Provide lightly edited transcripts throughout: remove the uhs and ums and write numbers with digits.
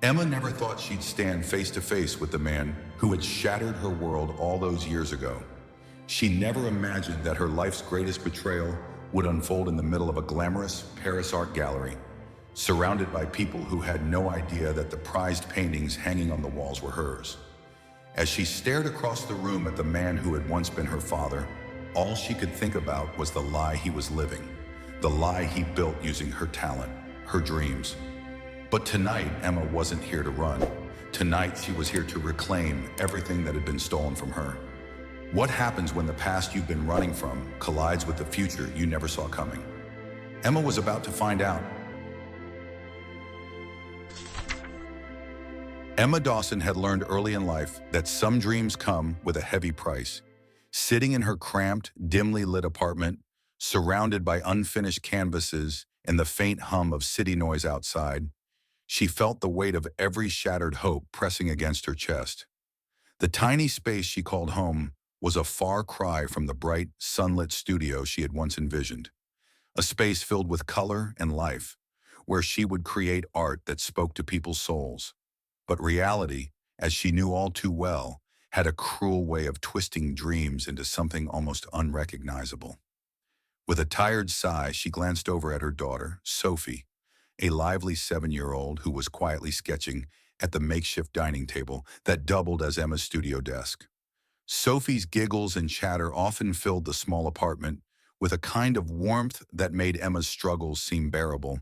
Emma never thought she'd stand face to face with the man who had shattered her world all those years ago. She never imagined that her life's greatest betrayal would unfold in the middle of a glamorous Paris art gallery, surrounded by people who had no idea that the prized paintings hanging on the walls were hers. As she stared across the room at the man who had once been her father, all she could think about was the lie he was living, the lie he built using her talent, her dreams. But tonight, Emma wasn't here to run. Tonight, she was here to reclaim everything that had been stolen from her. What happens when the past you've been running from collides with the future you never saw coming? Emma was about to find out. Emma Dawson had learned early in life that some dreams come with a heavy price. Sitting in her cramped, dimly lit apartment, surrounded by unfinished canvases and the faint hum of city noise outside, she felt the weight of every shattered hope pressing against her chest. The tiny space she called home was a far cry from the bright, sunlit studio she had once envisioned. A space filled with color and life, where she would create art that spoke to people's souls. But reality, as she knew all too well, had a cruel way of twisting dreams into something almost unrecognizable. With a tired sigh, she glanced over at her daughter, Sophie, a lively 7-year-old who was quietly sketching at the makeshift dining table that doubled as Emma's studio desk. Sophie's giggles and chatter often filled the small apartment with a kind of warmth that made Emma's struggles seem bearable.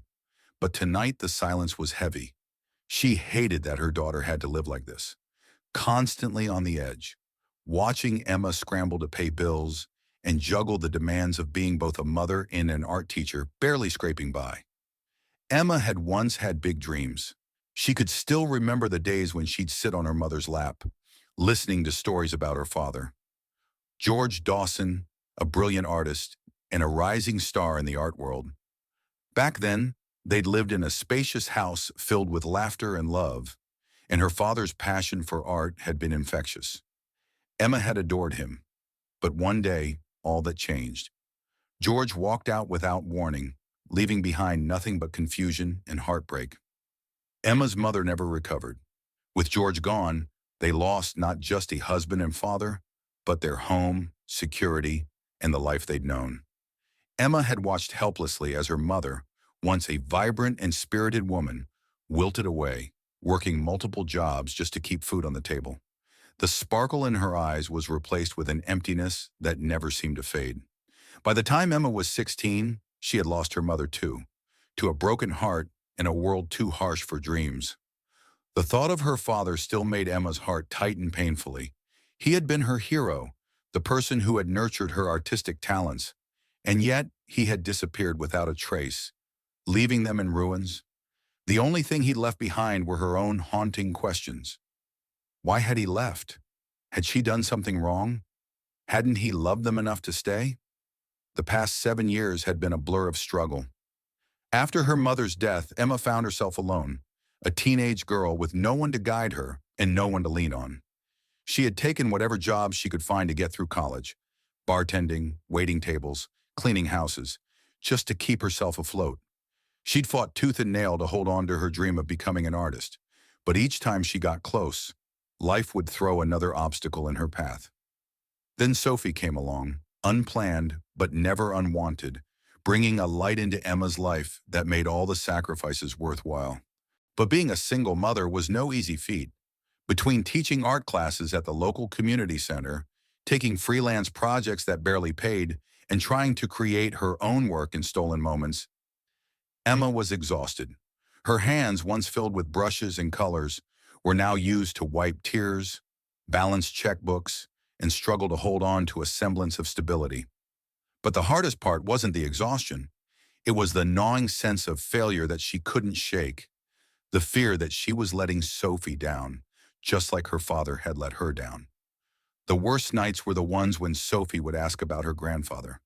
But tonight the silence was heavy. She hated that her daughter had to live like this, constantly on the edge, watching Emma scramble to pay bills and juggle the demands of being both a mother and an art teacher, barely scraping by. Emma had once had big dreams. She could still remember the days when she'd sit on her mother's lap, listening to stories about her father. George Dawson, a brilliant artist and a rising star in the art world. Back then, they'd lived in a spacious house filled with laughter and love, and her father's passion for art had been infectious. Emma had adored him, but one day, all that changed. George walked out without warning, leaving behind nothing but confusion and heartbreak. Emma's mother never recovered. With George gone, they lost not just a husband and father, but their home, security, and the life they'd known. Emma had watched helplessly as her mother, once a vibrant and spirited woman, wilted away, working multiple jobs just to keep food on the table. The sparkle in her eyes was replaced with an emptiness that never seemed to fade. By the time Emma was 16, she had lost her mother too, to a broken heart and a world too harsh for dreams. The thought of her father still made Emma's heart tighten painfully. He had been her hero, the person who had nurtured her artistic talents, and yet he had disappeared without a trace, leaving them in ruins. The only thing he'd left behind were her own haunting questions. Why had he left? Had she done something wrong? Hadn't he loved them enough to stay? The past 7 years had been a blur of struggle. After her mother's death, Emma found herself alone, a teenage girl with no one to guide her and no one to lean on. She had taken whatever jobs she could find to get through college, bartending, waiting tables, cleaning houses, just to keep herself afloat. She'd fought tooth and nail to hold on to her dream of becoming an artist, but each time she got close, life would throw another obstacle in her path. Then Sophie came along, unplanned but never unwanted, bringing a light into Emma's life that made all the sacrifices worthwhile. But being a single mother was no easy feat. Between teaching art classes at the local community center, taking freelance projects that barely paid, and trying to create her own work in stolen moments, Emma was exhausted. Her hands, once filled with brushes and colors, were now used to wipe tears, balance checkbooks, and struggle to hold on to a semblance of stability. But the hardest part wasn't the exhaustion. It was the gnawing sense of failure that she couldn't shake, the fear that she was letting Sophie down, just like her father had let her down. The worst nights were the ones when Sophie would ask about her grandfather.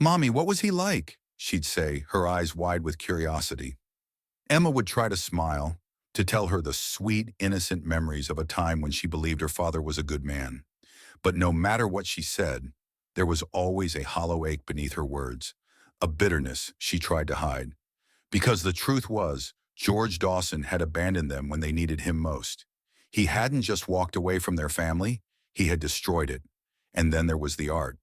"Mommy, what was he like?" she'd say, her eyes wide with curiosity. Emma would try to smile, to tell her the sweet, innocent memories of a time when she believed her father was a good man. But no matter what she said, there was always a hollow ache beneath her words, a bitterness she tried to hide. Because the truth was, George Dawson had abandoned them when they needed him most. He hadn't just walked away from their family, he had destroyed it. And then there was the art.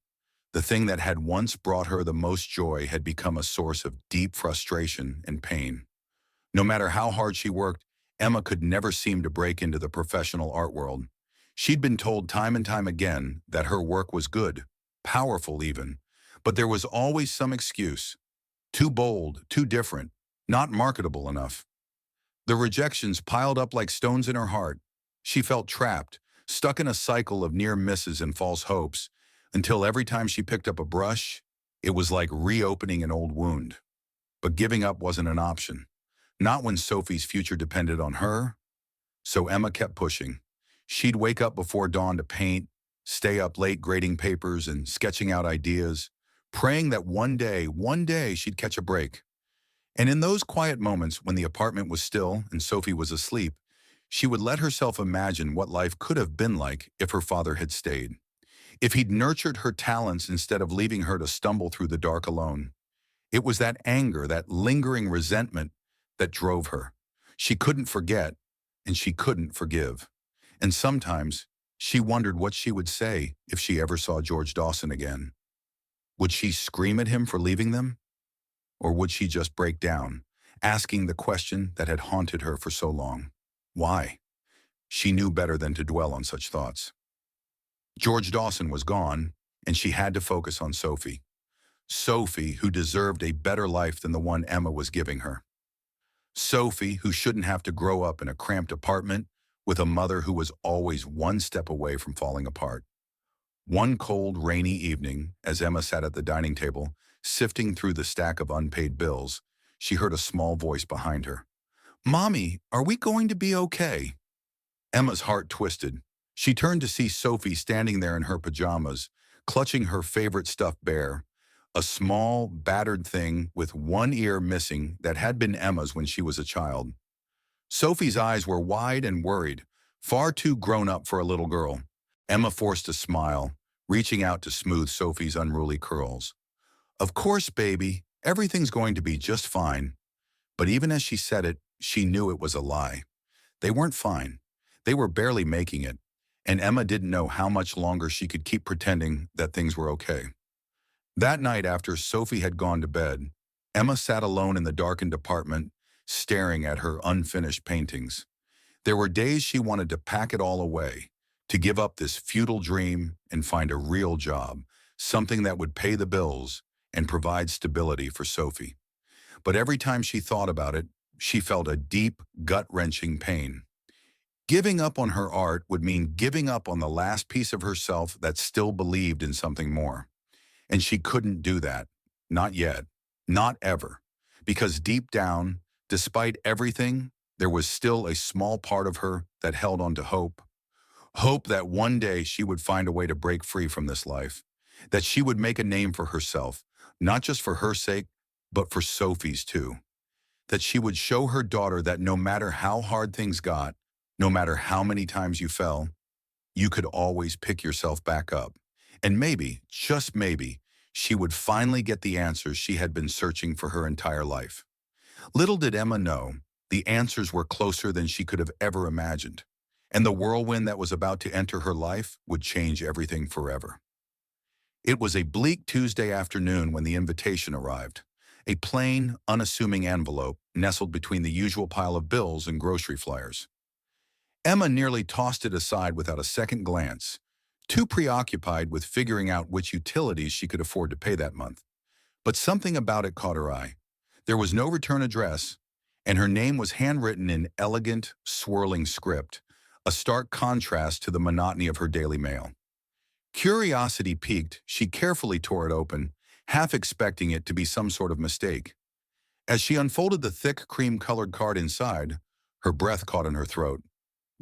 The thing that had once brought her the most joy had become a source of deep frustration and pain. No matter how hard she worked, Emma could never seem to break into the professional art world. She'd been told time and time again that her work was good, powerful even, but there was always some excuse. Too bold, too different, not marketable enough. The rejections piled up like stones in her heart. She felt trapped, stuck in a cycle of near misses and false hopes, until every time she picked up a brush, it was like reopening an old wound. But giving up wasn't an option. Not when Sophie's future depended on her. So Emma kept pushing. She'd wake up before dawn to paint, stay up late grading papers and sketching out ideas, praying that one day she'd catch a break. And in those quiet moments when the apartment was still and Sophie was asleep, she would let herself imagine what life could have been like if her father had stayed. If he'd nurtured her talents instead of leaving her to stumble through the dark alone. It was that anger, that lingering resentment that drove her. She couldn't forget, and she couldn't forgive. And sometimes she wondered what she would say if she ever saw George Dawson again. Would she scream at him for leaving them? Or would she just break down, asking the question that had haunted her for so long? Why? She knew better than to dwell on such thoughts. George Dawson was gone, and she had to focus on Sophie. Sophie, who deserved a better life than the one Emma was giving her. Sophie, who shouldn't have to grow up in a cramped apartment with a mother who was always one step away from falling apart. One cold, rainy evening, as Emma sat at the dining table, sifting through the stack of unpaid bills, she heard a small voice behind her. "Mommy, are we going to be okay?" Emma's heart twisted. She turned to see Sophie standing there in her pajamas, clutching her favorite stuffed bear, a small, battered thing with one ear missing that had been Emma's when she was a child. Sophie's eyes were wide and worried, far too grown up for a little girl. Emma forced a smile, reaching out to smooth Sophie's unruly curls. "Of course, baby, everything's going to be just fine." But even as she said it, she knew it was a lie. They weren't fine. They were barely making it, and Emma didn't know how much longer she could keep pretending that things were okay. That night after Sophie had gone to bed, Emma sat alone in the darkened apartment, staring at her unfinished paintings. There were days she wanted to pack it all away, to give up this futile dream and find a real job, something that would pay the bills and provide stability for Sophie. But every time she thought about it, she felt a deep, gut-wrenching pain. Giving up on her art would mean giving up on the last piece of herself that still believed in something more. And she couldn't do that. Not yet. Not ever. Because deep down, despite everything, there was still a small part of her that held on to hope. Hope that one day she would find a way to break free from this life. That she would make a name for herself, not just for her sake, but for Sophie's too. That she would show her daughter that no matter how hard things got, no matter how many times you fell, you could always pick yourself back up. And maybe, just maybe, she would finally get the answers she had been searching for her entire life. Little did Emma know, the answers were closer than she could have ever imagined. And the whirlwind that was about to enter her life would change everything forever. It was a bleak Tuesday afternoon when the invitation arrived. A plain, unassuming envelope nestled between the usual pile of bills and grocery flyers. Emma nearly tossed it aside without a second glance, too preoccupied with figuring out which utilities she could afford to pay that month. But something about it caught her eye. There was no return address, and her name was handwritten in elegant, swirling script, a stark contrast to the monotony of her daily mail. Curiosity piqued, she carefully tore it open, half expecting it to be some sort of mistake. As she unfolded the thick, cream-colored card inside, her breath caught in her throat.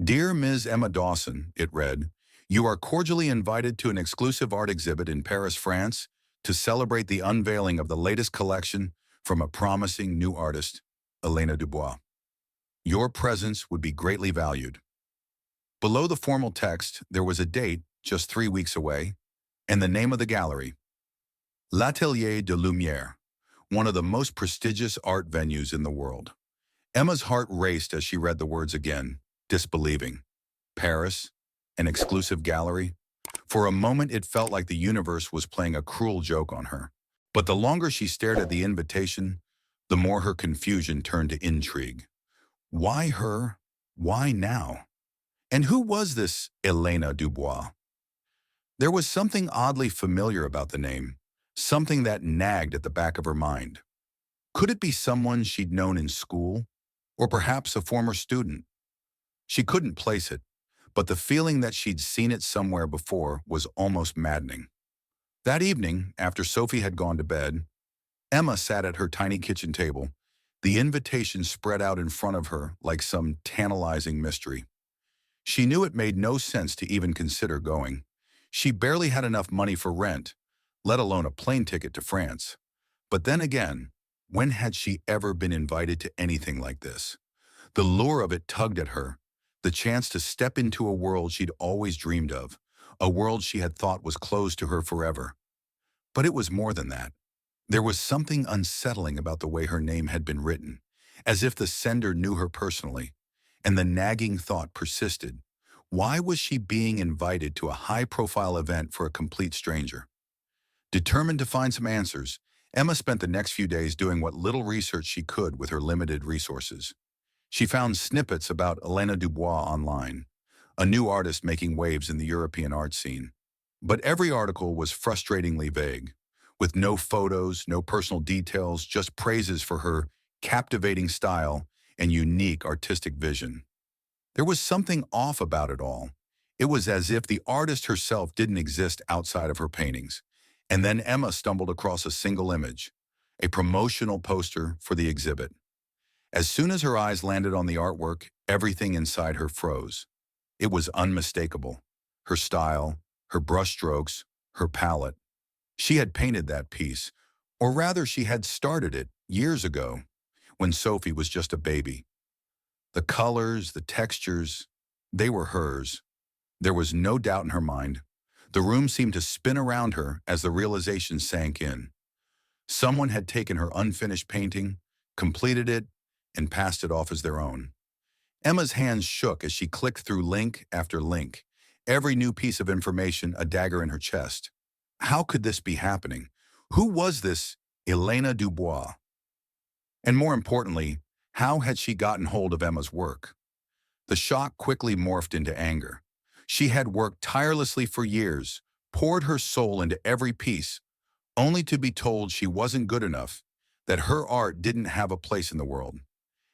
"Dear Ms. Emma Dawson," it read, "you are cordially invited to an exclusive art exhibit in Paris, France, to celebrate the unveiling of the latest collection from a promising new artist, Elena Dubois. Your presence would be greatly valued." Below the formal text, there was a date, just 3 weeks away, and the name of the gallery, L'Atelier de Lumière, one of the most prestigious art venues in the world. Emma's heart raced as she read the words again, disbelieving. Paris, an exclusive gallery. For a moment, it felt like the universe was playing a cruel joke on her. But the longer she stared at the invitation, the more her confusion turned to intrigue. Why her? Why now? And who was this Elena Dubois? There was something oddly familiar about the name, something that nagged at the back of her mind. Could it be someone she'd known in school? Or perhaps a former student? She couldn't place it, but the feeling that she'd seen it somewhere before was almost maddening. That evening, after Sophie had gone to bed, Emma sat at her tiny kitchen table, the invitation spread out in front of her like some tantalizing mystery. She knew it made no sense to even consider going. She barely had enough money for rent, let alone a plane ticket to France. But then again, when had she ever been invited to anything like this? The lure of it tugged at her, the chance to step into a world she'd always dreamed of, a world she had thought was closed to her forever. But it was more than that. There was something unsettling about the way her name had been written, as if the sender knew her personally, and the nagging thought persisted. Why was she being invited to a high-profile event for a complete stranger? Determined to find some answers, Emma spent the next few days doing what little research she could with her limited resources. She found snippets about Elena Dubois online, a new artist making waves in the European art scene. But every article was frustratingly vague, with no photos, no personal details, just praises for her captivating style and unique artistic vision. There was something off about it all. It was as if the artist herself didn't exist outside of her paintings. And then Emma stumbled across a single image, a promotional poster for the exhibit. As soon as her eyes landed on the artwork, everything inside her froze. It was unmistakable. Her style, her brushstrokes, her palette. She had painted that piece, or rather she had started it years ago, when Sophie was just a baby. The colors, the textures, they were hers. There was no doubt in her mind. The room seemed to spin around her as the realization sank in. Someone had taken her unfinished painting, completed it, and passed it off as their own. Emma's hands shook as she clicked through link after link, every new piece of information a dagger in her chest. How could this be happening? Who was this Elena Dubois? And more importantly, how had she gotten hold of Emma's work? The shock quickly morphed into anger. She had worked tirelessly for years, poured her soul into every piece, only to be told she wasn't good enough, that her art didn't have a place in the world.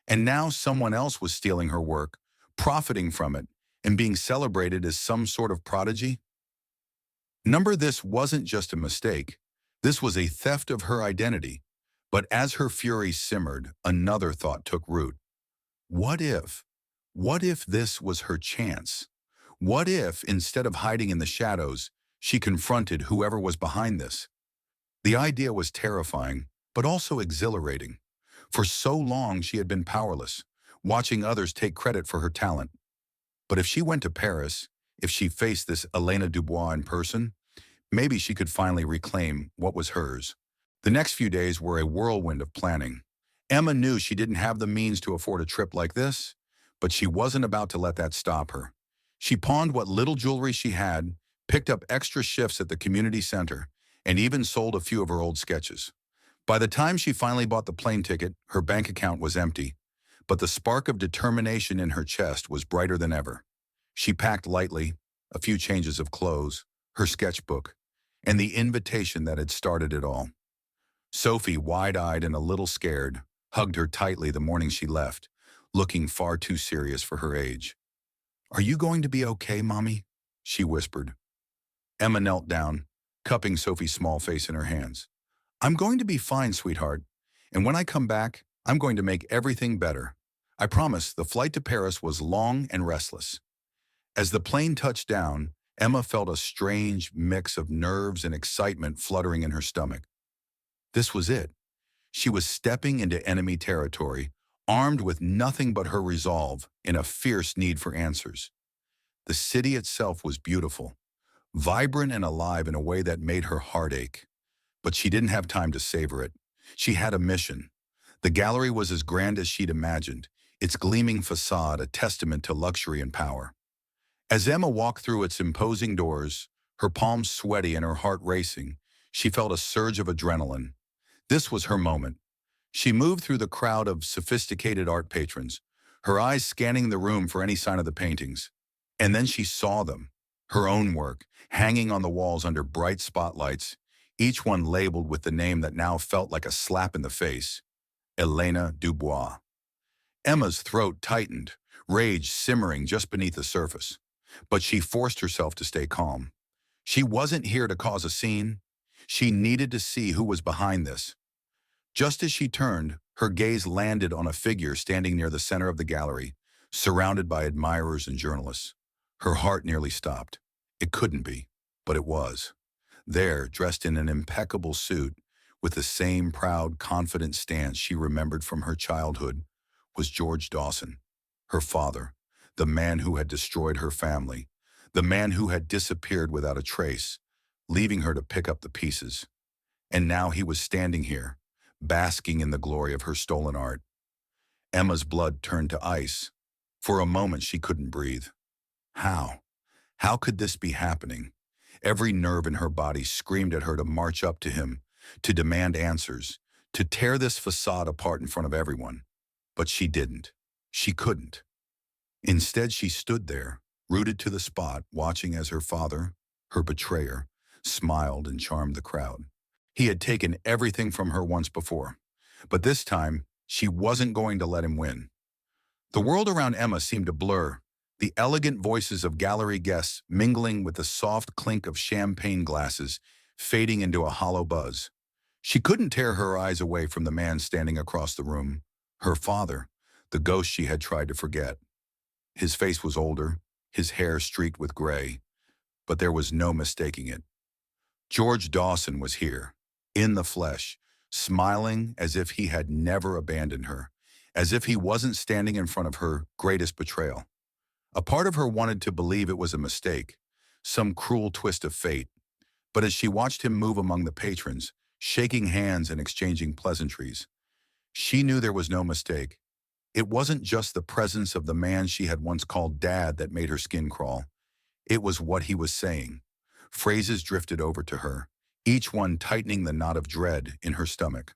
And now someone else was stealing her work, profiting from it, and being celebrated as some sort of prodigy? This wasn't just a mistake. This was a theft of her identity. But as her fury simmered, another thought took root. What if? What if this was her chance? What if, instead of hiding in the shadows, she confronted whoever was behind this? The idea was terrifying, but also exhilarating. For so long she had been powerless, watching others take credit for her talent. But if she went to Paris, if she faced this Elena Dubois in person, maybe she could finally reclaim what was hers. The next few days were a whirlwind of planning. Emma knew she didn't have the means to afford a trip like this, but she wasn't about to let that stop her. She pawned what little jewelry she had, picked up extra shifts at the community center, and even sold a few of her old sketches. By the time she finally bought the plane ticket, her bank account was empty, but the spark of determination in her chest was brighter than ever. She packed lightly, a few changes of clothes, her sketchbook, and the invitation that had started it all. Sophie, wide-eyed and a little scared, hugged her tightly the morning she left, looking far too serious for her age. "Are you going to be okay, Mommy?" she whispered. Emma knelt down, cupping Sophie's small face in her hands. "I'm going to be fine, sweetheart, and when I come back, I'm going to make everything better. I promise." The flight to Paris was long and restless. As the plane touched down, Emma felt a strange mix of nerves and excitement fluttering in her stomach. This was it. She was stepping into enemy territory, armed with nothing but her resolve and a fierce need for answers. The city itself was beautiful, vibrant and alive in a way that made her heart ache. But she didn't have time to savor it. She had a mission. The gallery was as grand as she'd imagined, its gleaming facade a testament to luxury and power. As Emma walked through its imposing doors, her palms sweaty and her heart racing, she felt a surge of adrenaline. This was her moment. She moved through the crowd of sophisticated art patrons, her eyes scanning the room for any sign of the paintings. And then she saw them, her own work, hanging on the walls under bright spotlights, each one labeled with the name that now felt like a slap in the face: Elena Dubois. Emma's throat tightened, rage simmering just beneath the surface. But she forced herself to stay calm. She wasn't here to cause a scene. She needed to see who was behind this. Just as she turned, her gaze landed on a figure standing near the center of the gallery, surrounded by admirers and journalists. Her heart nearly stopped. It couldn't be, but it was. There, dressed in an impeccable suit, with the same proud, confident stance she remembered from her childhood, was George Dawson, her father, the man who had destroyed her family, the man who had disappeared without a trace, leaving her to pick up the pieces. And now he was standing here, basking in the glory of her stolen art. Emma's blood turned to ice. For a moment she couldn't breathe. How? How could this be happening? Every nerve in her body screamed at her to march up to him, to demand answers, to tear this facade apart in front of everyone. But she didn't. She couldn't. Instead, she stood there, rooted to the spot, watching as her father, her betrayer, smiled and charmed the crowd. He had taken everything from her once before, but this time, she wasn't going to let him win. The world around Emma seemed to blur, the elegant voices of gallery guests mingling with the soft clink of champagne glasses, fading into a hollow buzz. She couldn't tear her eyes away from the man standing across the room, her father, the ghost she had tried to forget. His face was older, his hair streaked with gray, but there was no mistaking it. George Dawson was here, in the flesh, smiling as if he had never abandoned her, as if he wasn't standing in front of her greatest betrayal. A part of her wanted to believe it was a mistake, some cruel twist of fate, but as she watched him move among the patrons, shaking hands and exchanging pleasantries, she knew there was no mistake. It wasn't just the presence of the man she had once called Dad that made her skin crawl. It was what he was saying. Phrases drifted over to her, each one tightening the knot of dread in her stomach.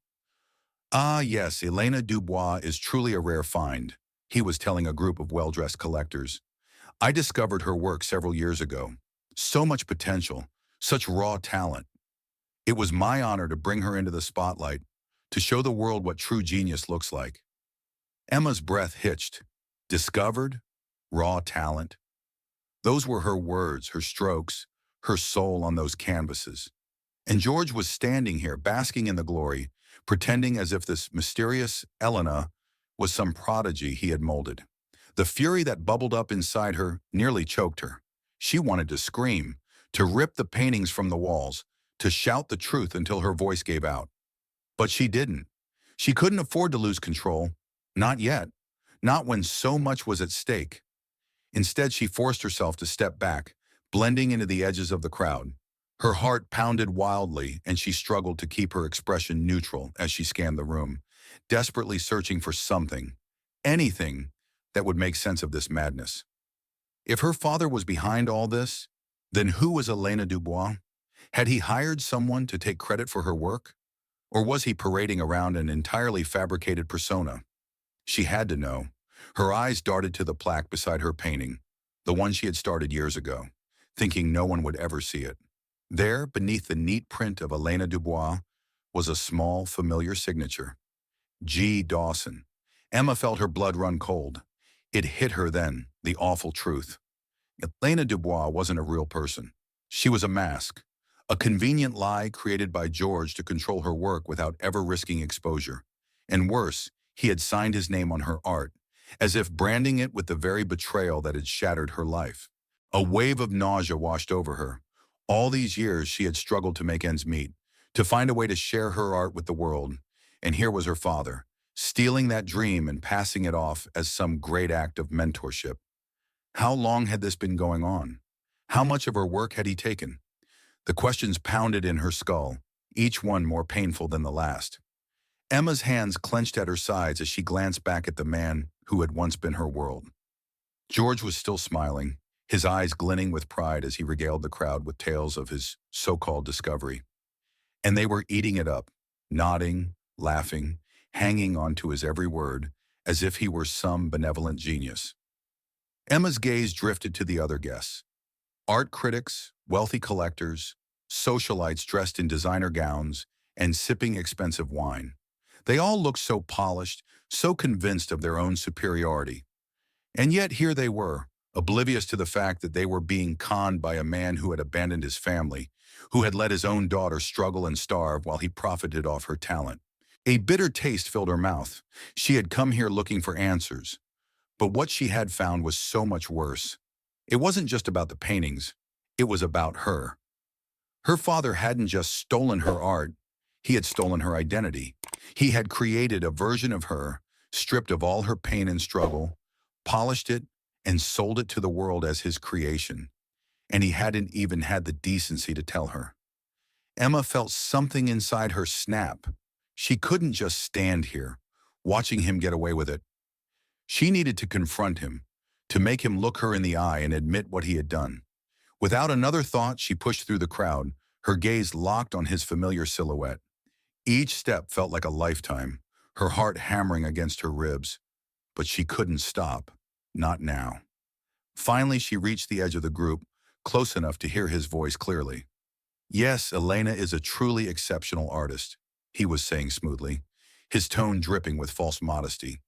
"Ah, yes, Elena Dubois is truly a rare find," he was telling a group of well-dressed collectors. "I discovered her work several years ago. So much potential, such raw talent. It was my honor to bring her into the spotlight, to show the world what true genius looks like." Emma's breath hitched. Discovered? Raw talent? Those were her words, her strokes, her soul on those canvases. And George was standing here, basking in the glory, pretending as if this mysterious Elena was some prodigy he had molded. The fury that bubbled up inside her nearly choked her. She wanted to scream, to rip the paintings from the walls, to shout the truth until her voice gave out. But she didn't. She couldn't afford to lose control. Not yet. Not when so much was at stake. Instead, she forced herself to step back, blending into the edges of the crowd. Her heart pounded wildly, and she struggled to keep her expression neutral as she scanned the room, desperately searching for something, anything, that would make sense of this madness. If her father was behind all this, then who was Elena Dubois? Had he hired someone to take credit for her work? Or was he parading around an entirely fabricated persona? She had to know. Her eyes darted to the plaque beside her painting, the one she had started years ago, thinking no one would ever see it. There, beneath the neat print of Elena Dubois, was a small, familiar signature. G. Dawson. Emma felt her blood run cold. It hit her then, the awful truth. Elena Dubois wasn't a real person. She was a mask, a convenient lie created by George to control her work without ever risking exposure. And worse, he had signed his name on her art, as if branding it with the very betrayal that had shattered her life. A wave of nausea washed over her. All these years she had struggled to make ends meet, to find a way to share her art with the world. And here was her father, stealing that dream and passing it off as some great act of mentorship. How long had this been going on? How much of her work had he taken? The questions pounded in her skull, each one more painful than the last. Emma's hands clenched at her sides as she glanced back at the man who had once been her world. George was still smiling, his eyes glinting with pride as he regaled the crowd with tales of his so-called discovery. And they were eating it up, nodding, laughing, hanging on to his every word, as if he were some benevolent genius. Emma's gaze drifted to the other guests. Art critics, wealthy collectors, socialites dressed in designer gowns, and sipping expensive wine. They all looked so polished, so convinced of their own superiority. And yet here they were, oblivious to the fact that they were being conned by a man who had abandoned his family, who had let his own daughter struggle and starve while he profited off her talent. A bitter taste filled her mouth. She had come here looking for answers. But what she had found was so much worse. It wasn't just about the paintings. It was about her. Her father hadn't just stolen her art. He had stolen her identity. He had created a version of her, stripped of all her pain and struggle, polished it, and sold it to the world as his creation. And he hadn't even had the decency to tell her. Emma felt something inside her snap. She couldn't just stand here, watching him get away with it. She needed to confront him, to make him look her in the eye and admit what he had done. Without another thought, she pushed through the crowd, her gaze locked on his familiar silhouette. Each step felt like a lifetime, her heart hammering against her ribs. But she couldn't stop. Not now. Finally, she reached the edge of the group, close enough to hear his voice clearly. Yes, Elena is a truly exceptional artist, he was saying smoothly, his tone dripping with false modesty.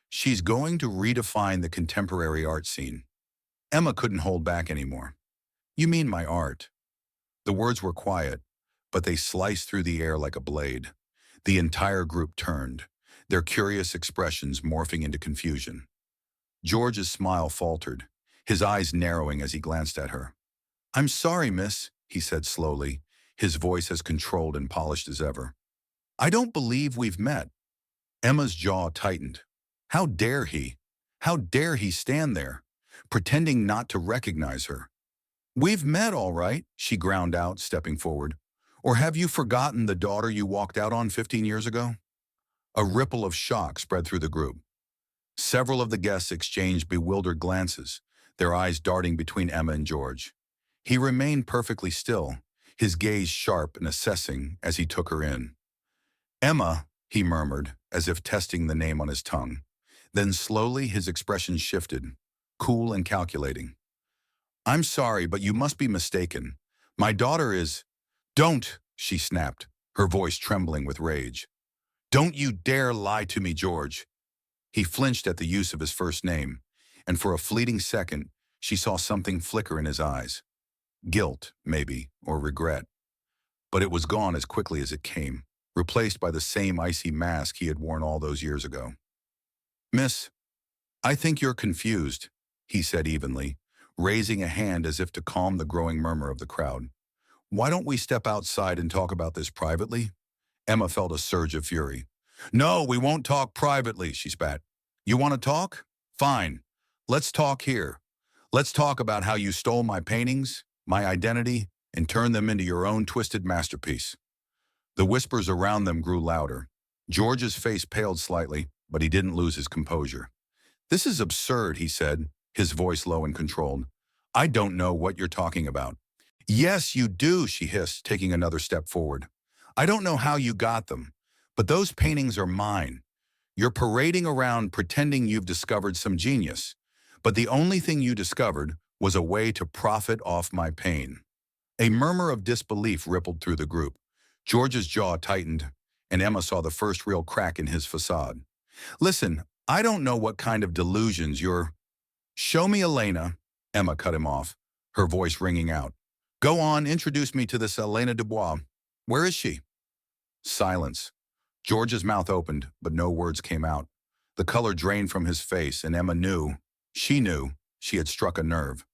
She's going to redefine the contemporary art scene. Emma couldn't hold back anymore. You mean my art? The words were quiet, but they sliced through the air like a blade. The entire group turned, their curious expressions morphing into confusion. George's smile faltered, his eyes narrowing as he glanced at her. I'm sorry, miss, he said slowly, his voice as controlled and polished as ever. I don't believe we've met. Emma's jaw tightened. How dare he? How dare he stand there, pretending not to recognize her? We've met, all right, she ground out, stepping forward. Or have you forgotten the daughter you walked out on 15 years ago? A ripple of shock spread through the group. Several of the guests exchanged bewildered glances, their eyes darting between Emma and George. He remained perfectly still, his gaze sharp and assessing as he took her in. Emma, he murmured, as if testing the name on his tongue. Then slowly his expression shifted, cool and calculating. I'm sorry, but you must be mistaken. My daughter is... Don't, she snapped, her voice trembling with rage. Don't you dare lie to me, George. He flinched at the use of his first name, and for a fleeting second, she saw something flicker in his eyes. Guilt, maybe, or regret. But it was gone as quickly as it came, replaced by the same icy mask he had worn all those years ago. Miss, I think you're confused, he said evenly, raising a hand as if to calm the growing murmur of the crowd. Why don't we step outside and talk about this privately? Emma felt a surge of fury. No, we won't talk privately, she spat. You want to talk? Fine. Let's talk here. Let's talk about how you stole my paintings, my identity, and turned them into your own twisted masterpiece. The whispers around them grew louder. George's face paled slightly, but he didn't lose his composure. This is absurd, he said, his voice low and controlled. I don't know what you're talking about. Yes, you do, she hissed, taking another step forward. I don't know how you got them, but those paintings are mine. You're parading around pretending you've discovered some genius, but the only thing you discovered was a way to profit off my pain. A murmur of disbelief rippled through the group. George's jaw tightened, and Emma saw the first real crack in his facade. Listen, I don't know what kind of delusions you're... Show me Elena, Emma cut him off, her voice ringing out. Go on, introduce me to this Elena Dubois. Where is she? Silence. George's mouth opened, but no words came out. The color drained from his face, and Emma knew, she had struck a nerve.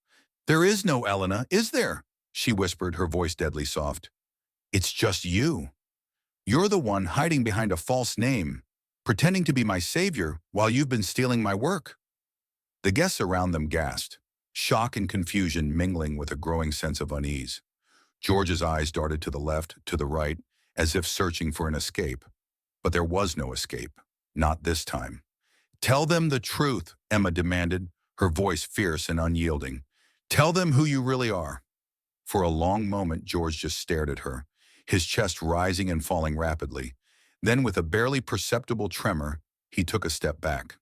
There is no Elena, is there? She whispered, her voice deadly soft. It's just you. You're the one hiding behind a false name, pretending to be my savior while you've been stealing my work. The guests around them gasped, shock and confusion mingling with a growing sense of unease. George's eyes darted to the left, to the right, as if searching for an escape. But there was no escape. Not this time. Tell them the truth, Emma demanded, her voice fierce and unyielding. Tell them who you really are. For a long moment, George just stared at her, his chest rising and falling rapidly. Then, with a barely perceptible tremor, he took a step back.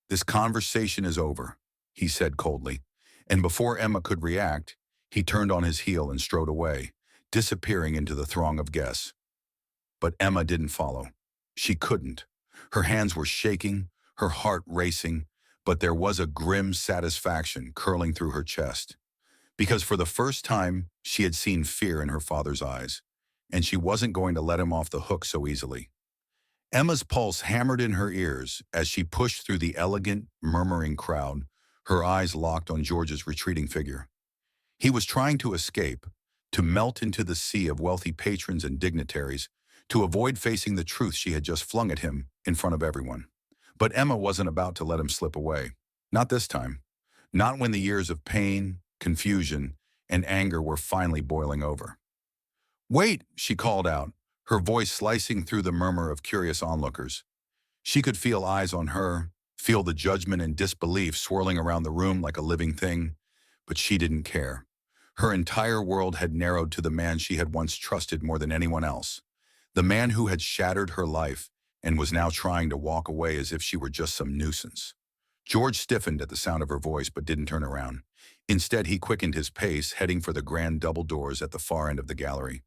This conversation is over, he said coldly. And before Emma could react, he turned on his heel and strode away, disappearing into the throng of guests. But Emma didn't follow. She couldn't. Her hands were shaking, her heart racing, but there was a grim satisfaction curling through her chest. Because for the first time, she had seen fear in her father's eyes, and she wasn't going to let him off the hook so easily. Emma's pulse hammered in her ears as she pushed through the elegant, murmuring crowd, her eyes locked on George's retreating figure. He was trying to escape, to melt into the sea of wealthy patrons and dignitaries, to avoid facing the truth she had just flung at him in front of everyone. But Emma wasn't about to let him slip away. Not this time. Not when the years of pain, confusion, and anger were finally boiling over. "Wait," she called out, her voice slicing through the murmur of curious onlookers. She could feel eyes on her, feel the judgment and disbelief swirling around the room like a living thing, but she didn't care. Her entire world had narrowed to the man she had once trusted more than anyone else, the man who had shattered her life and was now trying to walk away as if she were just some nuisance. George stiffened at the sound of her voice but didn't turn around. Instead, he quickened his pace, heading for the grand double doors at the far end of the gallery.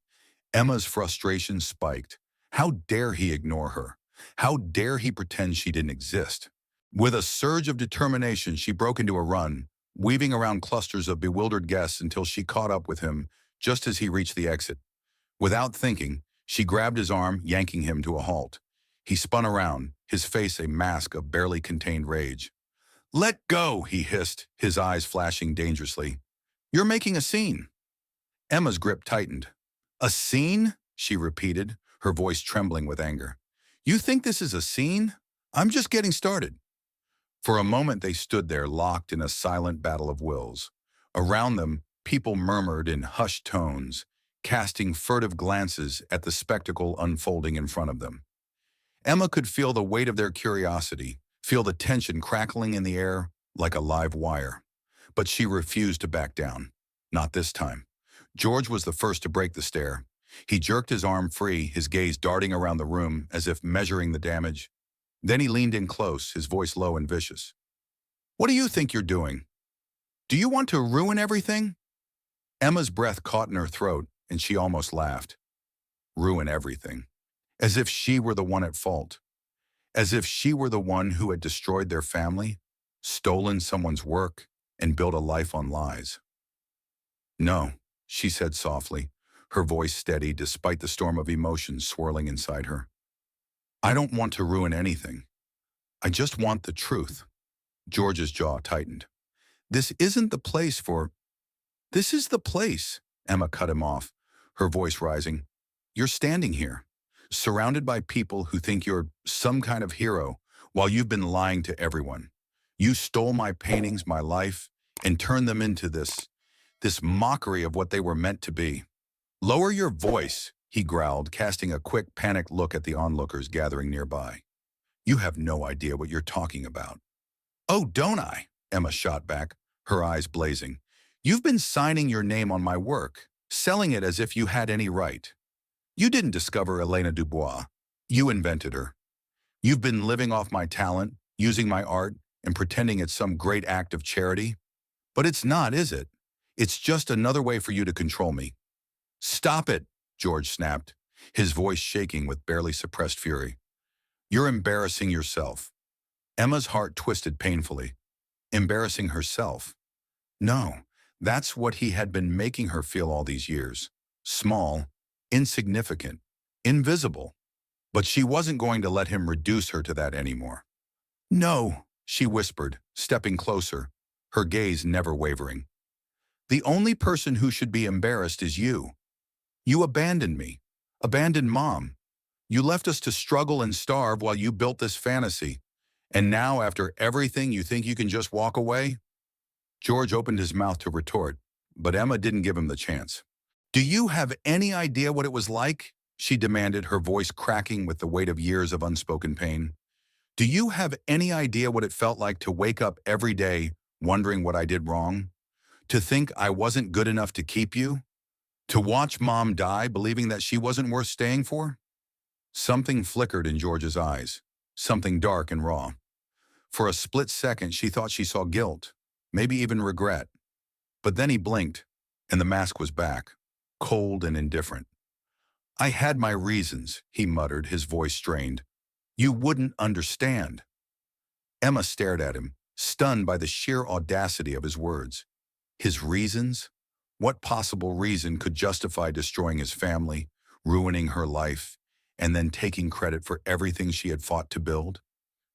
Emma's frustration spiked. How dare he ignore her? How dare he pretend she didn't exist? With a surge of determination, she broke into a run, weaving around clusters of bewildered guests until she caught up with him just as he reached the exit. Without thinking, she grabbed his arm, yanking him to a halt. He spun around, his face a mask of barely contained rage. "Let go," he hissed, his eyes flashing dangerously. "You're making a scene." Emma's grip tightened. "A scene?" she repeated, her voice trembling with anger. "You think this is a scene? I'm just getting started." For a moment they stood there locked in a silent battle of wills. Around them, people murmured in hushed tones, casting furtive glances at the spectacle unfolding in front of them. Emma could feel the weight of their curiosity, feel the tension crackling in the air like a live wire. But she refused to back down. Not this time. George was the first to break the stare. He jerked his arm free, his gaze darting around the room as if measuring the damage. Then he leaned in close, his voice low and vicious. "What do you think you're doing? Do you want to ruin everything?" Emma's breath caught in her throat, and she almost laughed. Ruin everything. As if she were the one at fault. As if she were the one who had destroyed their family, stolen someone's work, and built a life on lies. "No," she said softly, her voice steady despite the storm of emotions swirling inside her. "I don't want to ruin anything. I just want the truth." George's jaw tightened. "This isn't the place for—" "This is the place," Emma cut him off, her voice rising. "You're standing here, surrounded by people who think you're some kind of hero while you've been lying to everyone. You stole my paintings, my life, and turned them into this mockery of what they were meant to be." "Lower your voice," he growled, casting a quick, panicked look at the onlookers gathering nearby. "You have no idea what you're talking about." "Oh, don't I?" Emma shot back, her eyes blazing. "You've been signing your name on my work, selling it as if you had any right. You didn't discover Elena Dubois. You invented her. You've been living off my talent, using my art, and pretending it's some great act of charity. But it's not, is it? It's just another way for you to control me." "Stop it," George snapped, his voice shaking with barely suppressed fury. "You're embarrassing yourself." Emma's heart twisted painfully. Embarrassing herself. No, that's what he had been making her feel all these years. Small, insignificant, invisible. But she wasn't going to let him reduce her to that anymore. "No," she whispered, stepping closer, her gaze never wavering. "The only person who should be embarrassed is you. You abandoned me, abandoned Mom. You left us to struggle and starve while you built this fantasy. And now, after everything, you think you can just walk away?" George opened his mouth to retort, but Emma didn't give him the chance. "Do you have any idea what it was like?" she demanded, her voice cracking with the weight of years of unspoken pain. Do you have any idea what it felt like to wake up every day wondering what I did wrong? To think I wasn't good enough to keep you? To watch Mom die believing that she wasn't worth staying for? Something flickered in George's eyes, something dark and raw. For a split second, she thought she saw guilt, maybe even regret. But then he blinked, and the mask was back, cold and indifferent. I had my reasons, he muttered, his voice strained. You wouldn't understand. Emma stared at him, stunned by the sheer audacity of his words. His reasons? What possible reason could justify destroying his family, ruining her life, and then taking credit for everything she had fought to build?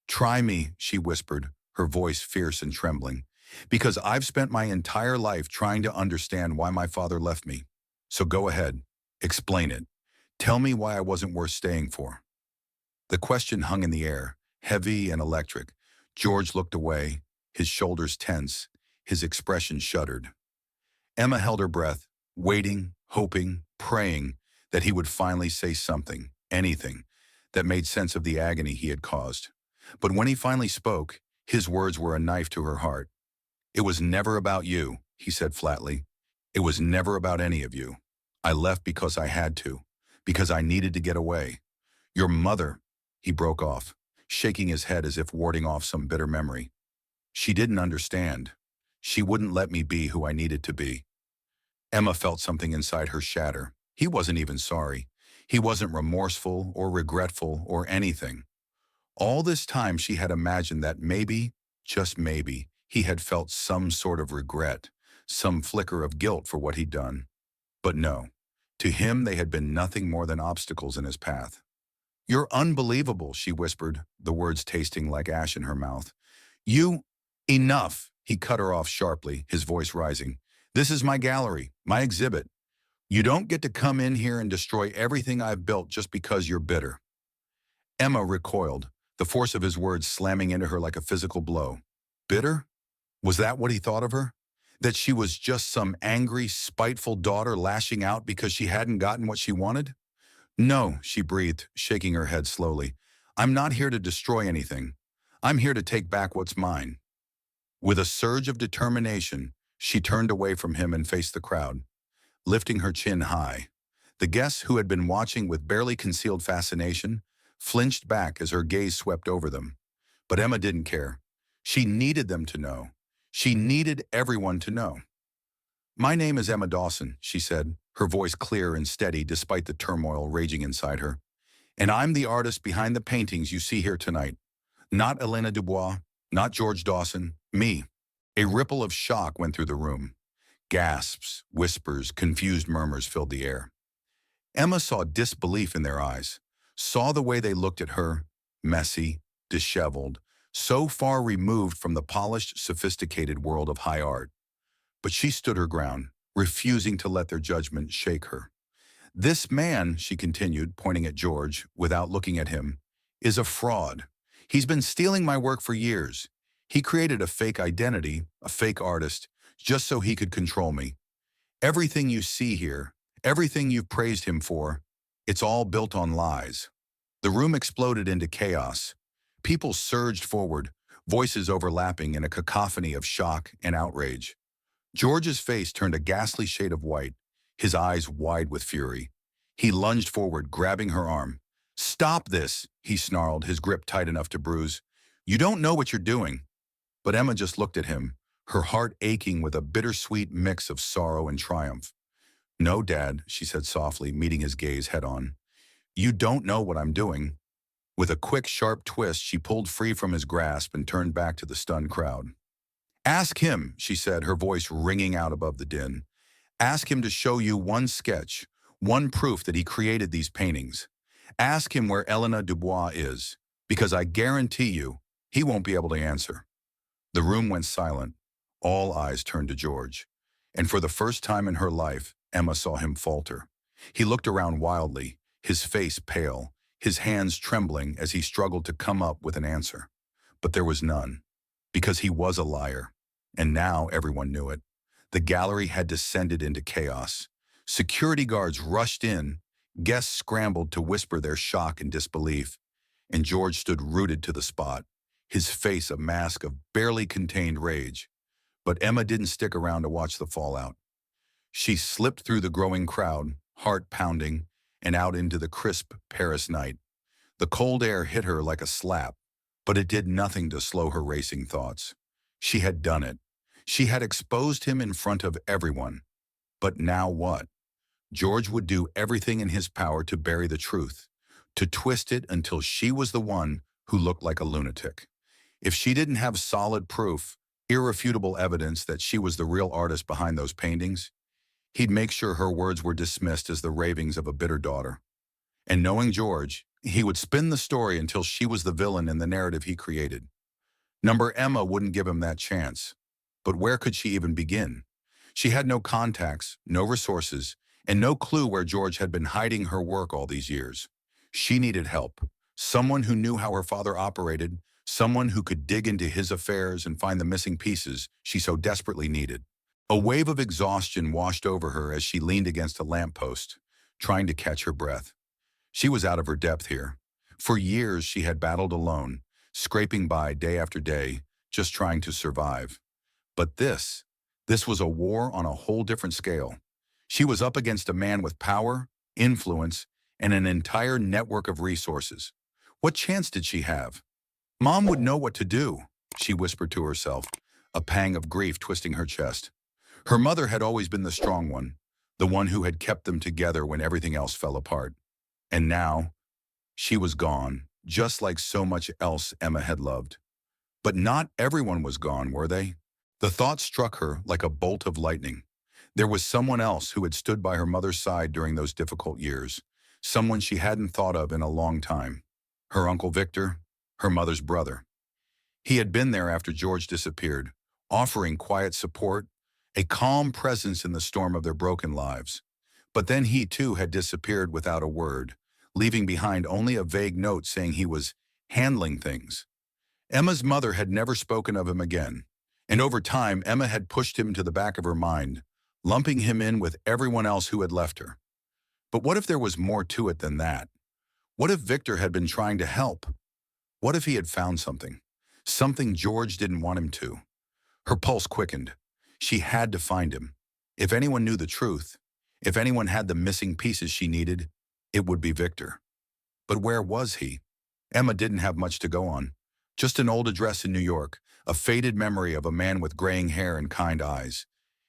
Try me, she whispered, her voice fierce and trembling, because I've spent my entire life trying to understand why my father left me. So go ahead, explain it. Tell me why I wasn't worth staying for. The question hung in the air, heavy and electric. George looked away, his shoulders tense, his expression shuddered. Emma held her breath, waiting, hoping, praying that he would finally say something, anything, that made sense of the agony he had caused. But when he finally spoke, his words were a knife to her heart. It was never about you, he said flatly. It was never about any of you. I left because I had to, because I needed to get away. Your mother, he broke off, shaking his head as if warding off some bitter memory. She didn't understand. She wouldn't let me be who I needed to be. Emma felt something inside her shatter. He wasn't even sorry. He wasn't remorseful or regretful or anything. All this time she had imagined that maybe, just maybe, he had felt some sort of regret, some flicker of guilt for what he'd done. But no, to him they had been nothing more than obstacles in his path. You're unbelievable, she whispered, the words tasting like ash in her mouth. Enough, he cut her off sharply, his voice rising. This is my gallery, my exhibit. You don't get to come in here and destroy everything I've built just because you're bitter. Emma recoiled, the force of his words slamming into her like a physical blow. Bitter? Was that what he thought of her? That she was just some angry, spiteful daughter lashing out because she hadn't gotten what she wanted? No, she breathed, shaking her head slowly. I'm not here to destroy anything. I'm here to take back what's mine. With a surge of determination, she turned away from him and faced the crowd, lifting her chin high. The guests, who had been watching with barely concealed fascination, flinched back as her gaze swept over them. But Emma didn't care. She needed them to know. She needed everyone to know. My name is Emma Dawson, she said, her voice clear and steady despite the turmoil raging inside her. And I'm the artist behind the paintings you see here tonight. Not Elena Dubois, not George Dawson, me. A ripple of shock went through the room. Gasps, whispers, confused murmurs filled the air. Emma saw disbelief in their eyes, saw the way they looked at her, messy, disheveled, so far removed from the polished, sophisticated world of high art. But she stood her ground, refusing to let their judgment shake her. This man, she continued, pointing at George, without looking at him, is a fraud. He's been stealing my work for years. He created a fake identity, a fake artist, just so he could control me. Everything you see here, everything you've praised him for, it's all built on lies. The room exploded into chaos. People surged forward, voices overlapping in a cacophony of shock and outrage. George's face turned a ghastly shade of white, his eyes wide with fury. He lunged forward, grabbing her arm. Stop this, he snarled, his grip tight enough to bruise. You don't know what you're doing. But Emma just looked at him, her heart aching with a bittersweet mix of sorrow and triumph. No, Dad, she said softly, meeting his gaze head-on. You don't know what I'm doing. With a quick, sharp twist, she pulled free from his grasp and turned back to the stunned crowd. Ask him, she said, her voice ringing out above the din. Ask him to show you one sketch, one proof that he created these paintings. Ask him where Elena Dubois is, because I guarantee you, he won't be able to answer. The room went silent. All eyes turned to George. And for the first time in her life, Emma saw him falter. He looked around wildly, his face pale, his hands trembling as he struggled to come up with an answer. But there was none, because he was a liar. And now everyone knew it. The gallery had descended into chaos. Security guards rushed in, Guests scrambled to whisper their shock and disbelief, and George stood rooted to the spot, his face a mask of barely contained rage. But Emma didn't stick around to watch the fallout. She slipped through the growing crowd, heart pounding, and out into the crisp Paris night. The cold air hit her like a slap, but it did nothing to slow her racing thoughts. She had done it. She had exposed him in front of everyone. But now what? George would do everything in his power to bury the truth, to twist it until she was the one who looked like a lunatic. If she didn't have solid proof, irrefutable evidence that she was the real artist behind those paintings, he'd make sure her words were dismissed as the ravings of a bitter daughter. And knowing George, he would spin the story until she was the villain in the narrative he created. Number Emma wouldn't give him that chance. But where could she even begin? She had no contacts, no resources, and no clue where George had been hiding her work all these years. She needed help. Someone who knew how her father operated, someone who could dig into his affairs and find the missing pieces she so desperately needed. A wave of exhaustion washed over her as she leaned against a lamppost, trying to catch her breath. She was out of her depth here. For years she had battled alone, scraping by day after day, just trying to survive. But this was a war on a whole different scale. She was up against a man with power, influence, and an entire network of resources. What chance did she have? Mom would know what to do, she whispered to herself, a pang of grief twisting her chest. Her mother had always been the strong one, the one who had kept them together when everything else fell apart. And now, she was gone, just like so much else Emma had loved. But not everyone was gone, were they? The thought struck her like a bolt of lightning. There was someone else who had stood by her mother's side during those difficult years, someone she hadn't thought of in a long time. Her Uncle Victor, her mother's brother. He had been there after George disappeared, offering quiet support, a calm presence in the storm of their broken lives. But then he too had disappeared without a word, leaving behind only a vague note saying he was handling things. Emma's mother had never spoken of him again, and over time Emma had pushed him to the back of her mind, lumping him in with everyone else who had left her. But what if there was more to it than that? What if Victor had been trying to help? What if he had found something? Something George didn't want him to. Her pulse quickened. She had to find him. If anyone knew the truth, if anyone had the missing pieces she needed, it would be Victor. But where was he? Emma didn't have much to go on. Just an old address in New York, a faded memory of a man with graying hair and kind eyes.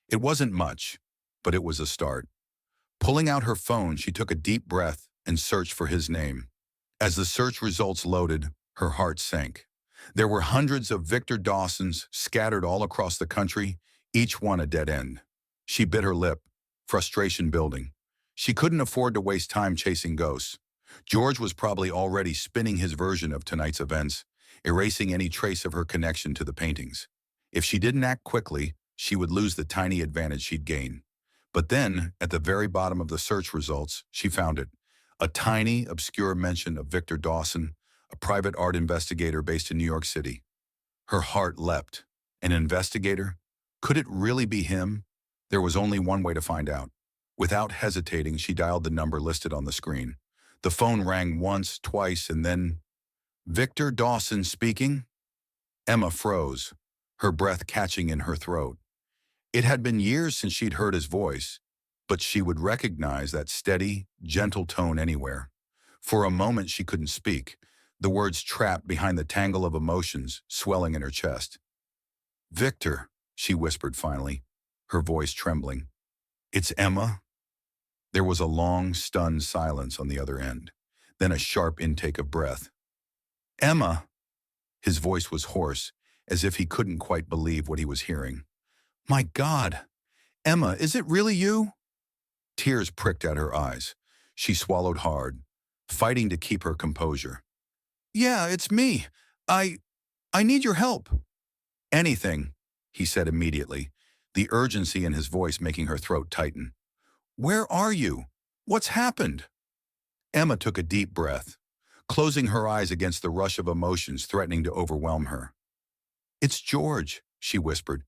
It wasn't much, but it was a start. Pulling out her phone, she took a deep breath and searched for his name. As the search results loaded, her heart sank. There were hundreds of Victor Dawsons scattered all across the country, each one a dead end. She bit her lip, frustration building. She couldn't afford to waste time chasing ghosts. George was probably already spinning his version of tonight's events, erasing any trace of her connection to the paintings. If she didn't act quickly, she would lose the tiny advantage she'd gained. But then, at the very bottom of the search results, she found it. A tiny, obscure mention of Victor Dawson, a private art investigator based in New York City. Her heart leapt. An investigator? Could it really be him? There was only one way to find out. Without hesitating, she dialed the number listed on the screen. The phone rang once, twice, and then... Victor Dawson speaking? Emma froze, her breath catching in her throat. It had been years since she'd heard his voice, but she would recognize that steady, gentle tone anywhere. For a moment she couldn't speak, the words trapped behind the tangle of emotions swelling in her chest. Victor, she whispered finally, her voice trembling. It's Emma? There was a long, stunned silence on the other end, then a sharp intake of breath. Emma! His voice was hoarse, as if he couldn't quite believe what he was hearing. My God! Emma, is it really you? Tears pricked at her eyes. She swallowed hard, fighting to keep her composure. Yeah, it's me. I need your help. Anything, he said immediately, the urgency in his voice making her throat tighten. Where are you? What's happened? Emma took a deep breath, closing her eyes against the rush of emotions threatening to overwhelm her. It's George, she whispered.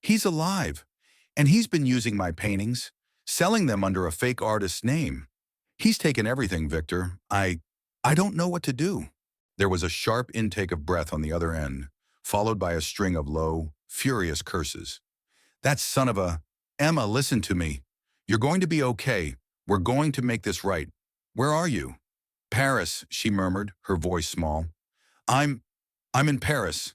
He's alive, and he's been using my paintings, selling them under a fake artist's name. He's taken everything, Victor. I don't know what to do. There was a sharp intake of breath on the other end, followed by a string of low, furious curses. That son of a... Emma, listen to me. You're going to be okay. We're going to make this right. Where are you? Paris, she murmured, her voice small. I'm... I'm in Paris.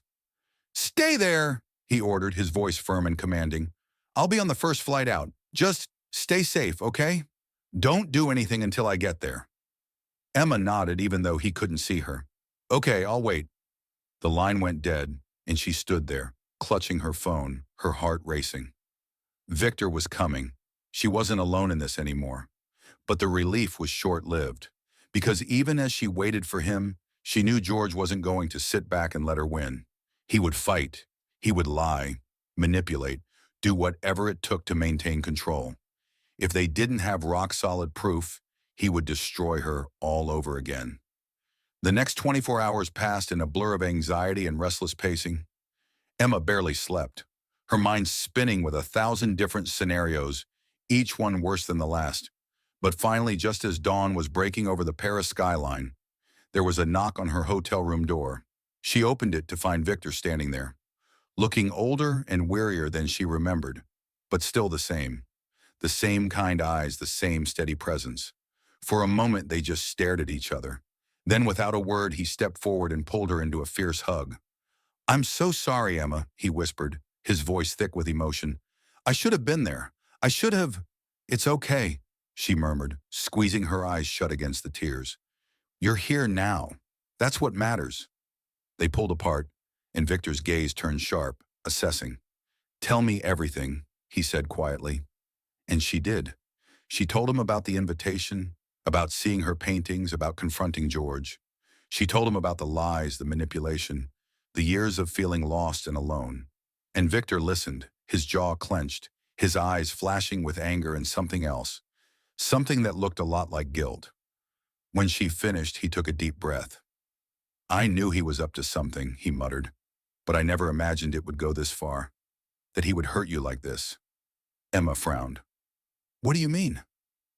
Stay there, he ordered, his voice firm and commanding. I'll be on the first flight out. Just stay safe, okay? Don't do anything until I get there. Emma nodded even though he couldn't see her. Okay, I'll wait. The line went dead, and she stood there, clutching her phone, her heart racing. Victor was coming. She wasn't alone in this anymore. But the relief was short-lived, because even as she waited for him, she knew George wasn't going to sit back and let her win. He would fight. He would lie, manipulate, do whatever it took to maintain control. If they didn't have rock-solid proof, he would destroy her all over again. The next 24 hours passed in a blur of anxiety and restless pacing. Emma barely slept, her mind spinning with 1,000 different scenarios, each one worse than the last. But finally, just as dawn was breaking over the Paris skyline, there was a knock on her hotel room door. She opened it to find Victor standing there, looking older and wearier than she remembered, but still the same. The same kind eyes, the same steady presence. For a moment, they just stared at each other. Then, without a word, he stepped forward and pulled her into a fierce hug. I'm so sorry, Emma, he whispered, his voice thick with emotion. I should have been there. I should have... It's okay, she murmured, squeezing her eyes shut against the tears. You're here now. That's what matters. They pulled apart, and Victor's gaze turned sharp, assessing. Tell me everything, he said quietly. And she did. She told him about the invitation, about seeing her paintings, about confronting George. She told him about the lies, the manipulation, the years of feeling lost and alone. And Victor listened, his jaw clenched, his eyes flashing with anger and something else, something that looked a lot like guilt. When she finished, he took a deep breath. I knew he was up to something, he muttered, but I never imagined it would go this far, that he would hurt you like this. Emma frowned. What do you mean?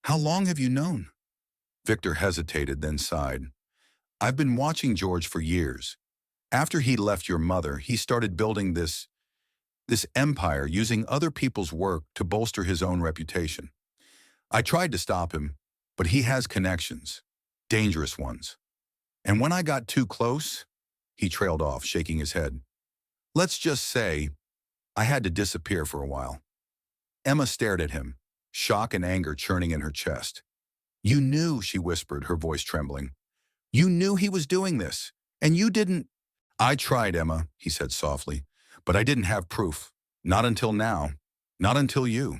How long have you known? Victor hesitated, then sighed. I've been watching George for years. After he left your mother, he started building this empire using other people's work to bolster his own reputation. I tried to stop him, but he has connections, dangerous ones. And when I got too close, he trailed off, shaking his head. Let's just say I had to disappear for a while. Emma stared at him, shock and anger churning in her chest. You knew, she whispered, her voice trembling. You knew he was doing this, and you didn't... I tried, Emma, he said softly, but I didn't have proof. Not until now. Not until you.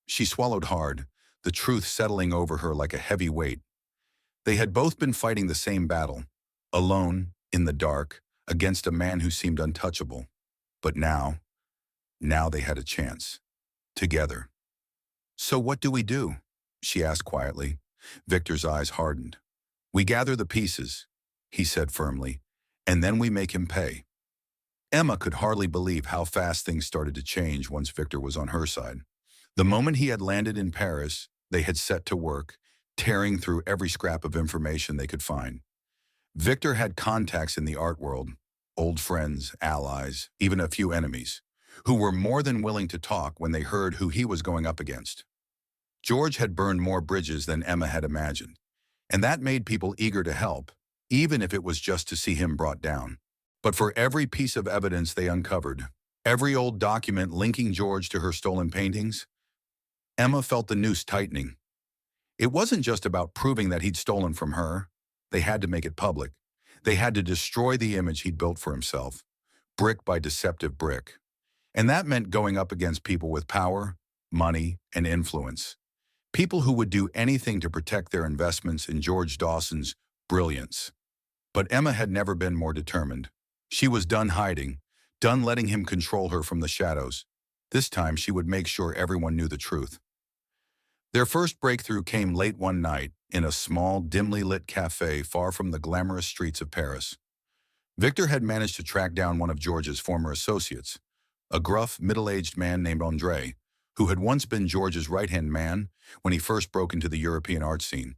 She swallowed hard, the truth settling over her like a heavy weight. They had both been fighting the same battle, alone, in the dark, against a man who seemed untouchable. But now they had a chance. Together. So what do we do? She asked quietly. Victor's eyes hardened. We gather the pieces, he said firmly, and then we make him pay. Emma could hardly believe how fast things started to change once Victor was on her side. The moment he had landed in Paris, they had set to work, tearing through every scrap of information they could find. Victor had contacts in the art world, old friends, allies, even a few enemies, who were more than willing to talk when they heard who he was going up against. George had burned more bridges than Emma had imagined, and that made people eager to help, even if it was just to see him brought down. But for every piece of evidence they uncovered, every old document linking George to her stolen paintings, Emma felt the noose tightening. It wasn't just about proving that he'd stolen from her. They had to make it public. They had to destroy the image he'd built for himself, brick by deceptive brick. And that meant going up against people with power, money, and influence. People who would do anything to protect their investments in George Dawson's brilliance. But Emma had never been more determined. She was done hiding, done letting him control her from the shadows. This time she would make sure everyone knew the truth. Their first breakthrough came late one night in a small, dimly lit cafe far from the glamorous streets of Paris. Victor had managed to track down one of George's former associates, a gruff, middle-aged man named André, who had once been George's right-hand man when he first broke into the European art scene.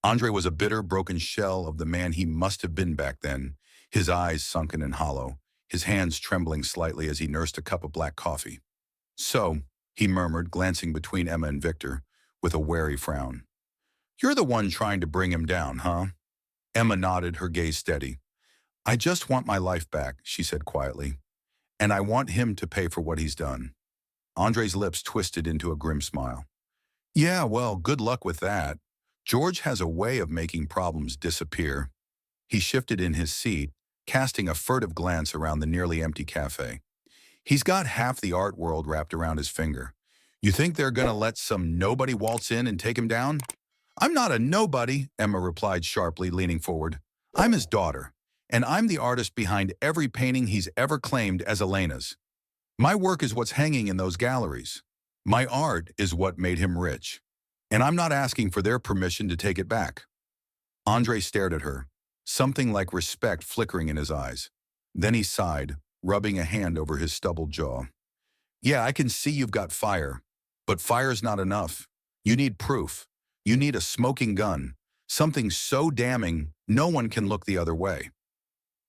Andre was a bitter, broken shell of the man he must have been back then, his eyes sunken and hollow, his hands trembling slightly as he nursed a cup of black coffee. So, he murmured, glancing between Emma and Victor, with a wary frown. You're the one trying to bring him down, huh? Emma nodded, her gaze steady. I just want my life back, she said quietly. And I want him to pay for what he's done. Andre's lips twisted into a grim smile. Yeah, well, good luck with that. George has a way of making problems disappear. He shifted in his seat, casting a furtive glance around the nearly empty cafe. He's got half the art world wrapped around his finger. You think they're gonna let some nobody waltz in and take him down? I'm not a nobody, Emma replied sharply, leaning forward. I'm his daughter, and I'm the artist behind every painting he's ever claimed as Elena's. My work is what's hanging in those galleries. My art is what made him rich. And I'm not asking for their permission to take it back. Andre stared at her, something like respect flickering in his eyes. Then he sighed, rubbing a hand over his stubbled jaw. Yeah, I can see you've got fire, but fire's not enough. You need proof. You need a smoking gun, something so damning no one can look the other way.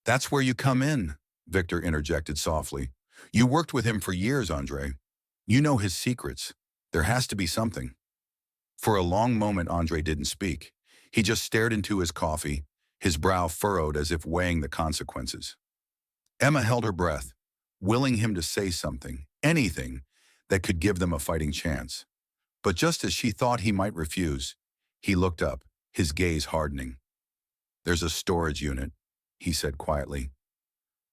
That's where you come in, Victor interjected softly. You worked with him for years, Andre. You know his secrets. There has to be something. For a long moment, Andre didn't speak. He just stared into his coffee, his brow furrowed as if weighing the consequences. Emma held her breath, willing him to say something, anything, that could give them a fighting chance. But just as she thought he might refuse, he looked up, his gaze hardening. There's a storage unit, he said quietly.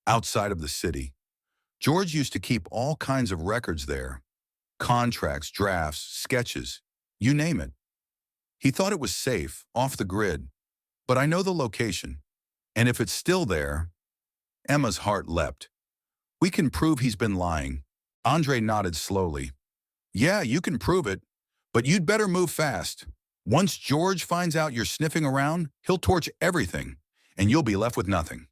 Outside of the city. George used to keep all kinds of records there. Contracts, drafts, sketches, you name it. He thought it was safe, off the grid. But I know the location. And if it's still there, Emma's heart leapt. We can prove he's been lying. Andre nodded slowly. Yeah, you can prove it. But you'd better move fast. Once George finds out you're sniffing around, he'll torch everything, and you'll be left with nothing.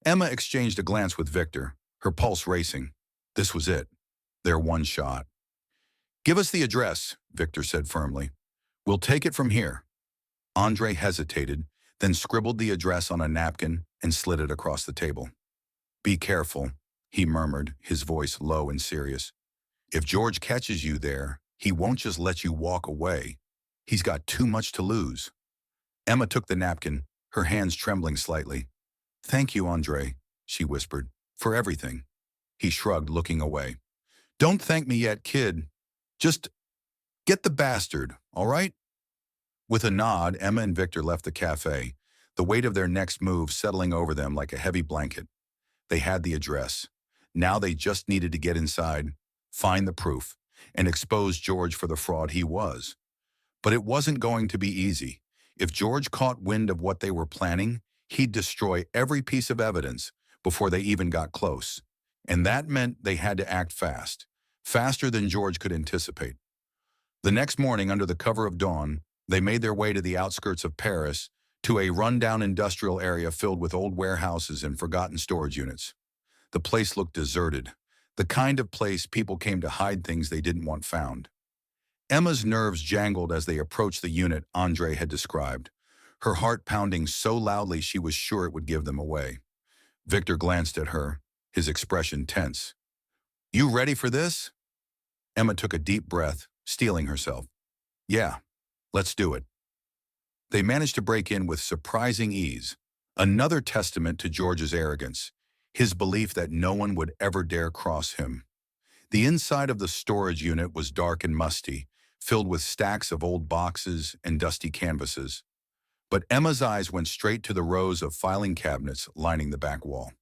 Emma exchanged a glance with Victor, her pulse racing. This was it. Their one shot. Give us the address, Victor said firmly. We'll take it from here. Andre hesitated, then scribbled the address on a napkin and slid it across the table. Be careful, he murmured, his voice low and serious. If George catches you there, he won't just let you walk away. He's got too much to lose. Emma took the napkin, her hands trembling slightly. Thank you, Andre, she whispered, for everything. He shrugged, looking away. Don't thank me yet, kid. Just get the bastard, all right? With a nod, Emma and Victor left the cafe, the weight of their next move settling over them like a heavy blanket. They had the address. Now they just needed to get inside, find the proof, and expose George for the fraud he was. But it wasn't going to be easy. If George caught wind of what they were planning, he'd destroy every piece of evidence before they even got close. And that meant they had to act fast, faster than George could anticipate. The next morning, under the cover of dawn, they made their way to the outskirts of Paris, to a rundown industrial area filled with old warehouses and forgotten storage units. The place looked deserted, the kind of place people came to hide things they didn't want found. Emma's nerves jangled as they approached the unit Andre had described, her heart pounding so loudly she was sure it would give them away. Victor glanced at her, his expression tense. You ready for this? Emma took a deep breath, steeling herself. Yeah, let's do it. They managed to break in with surprising ease, another testament to George's arrogance, his belief that no one would ever dare cross him. The inside of the storage unit was dark and musty, filled with stacks of old boxes and dusty canvases. But Emma's eyes went straight to the rows of filing cabinets lining the back wall.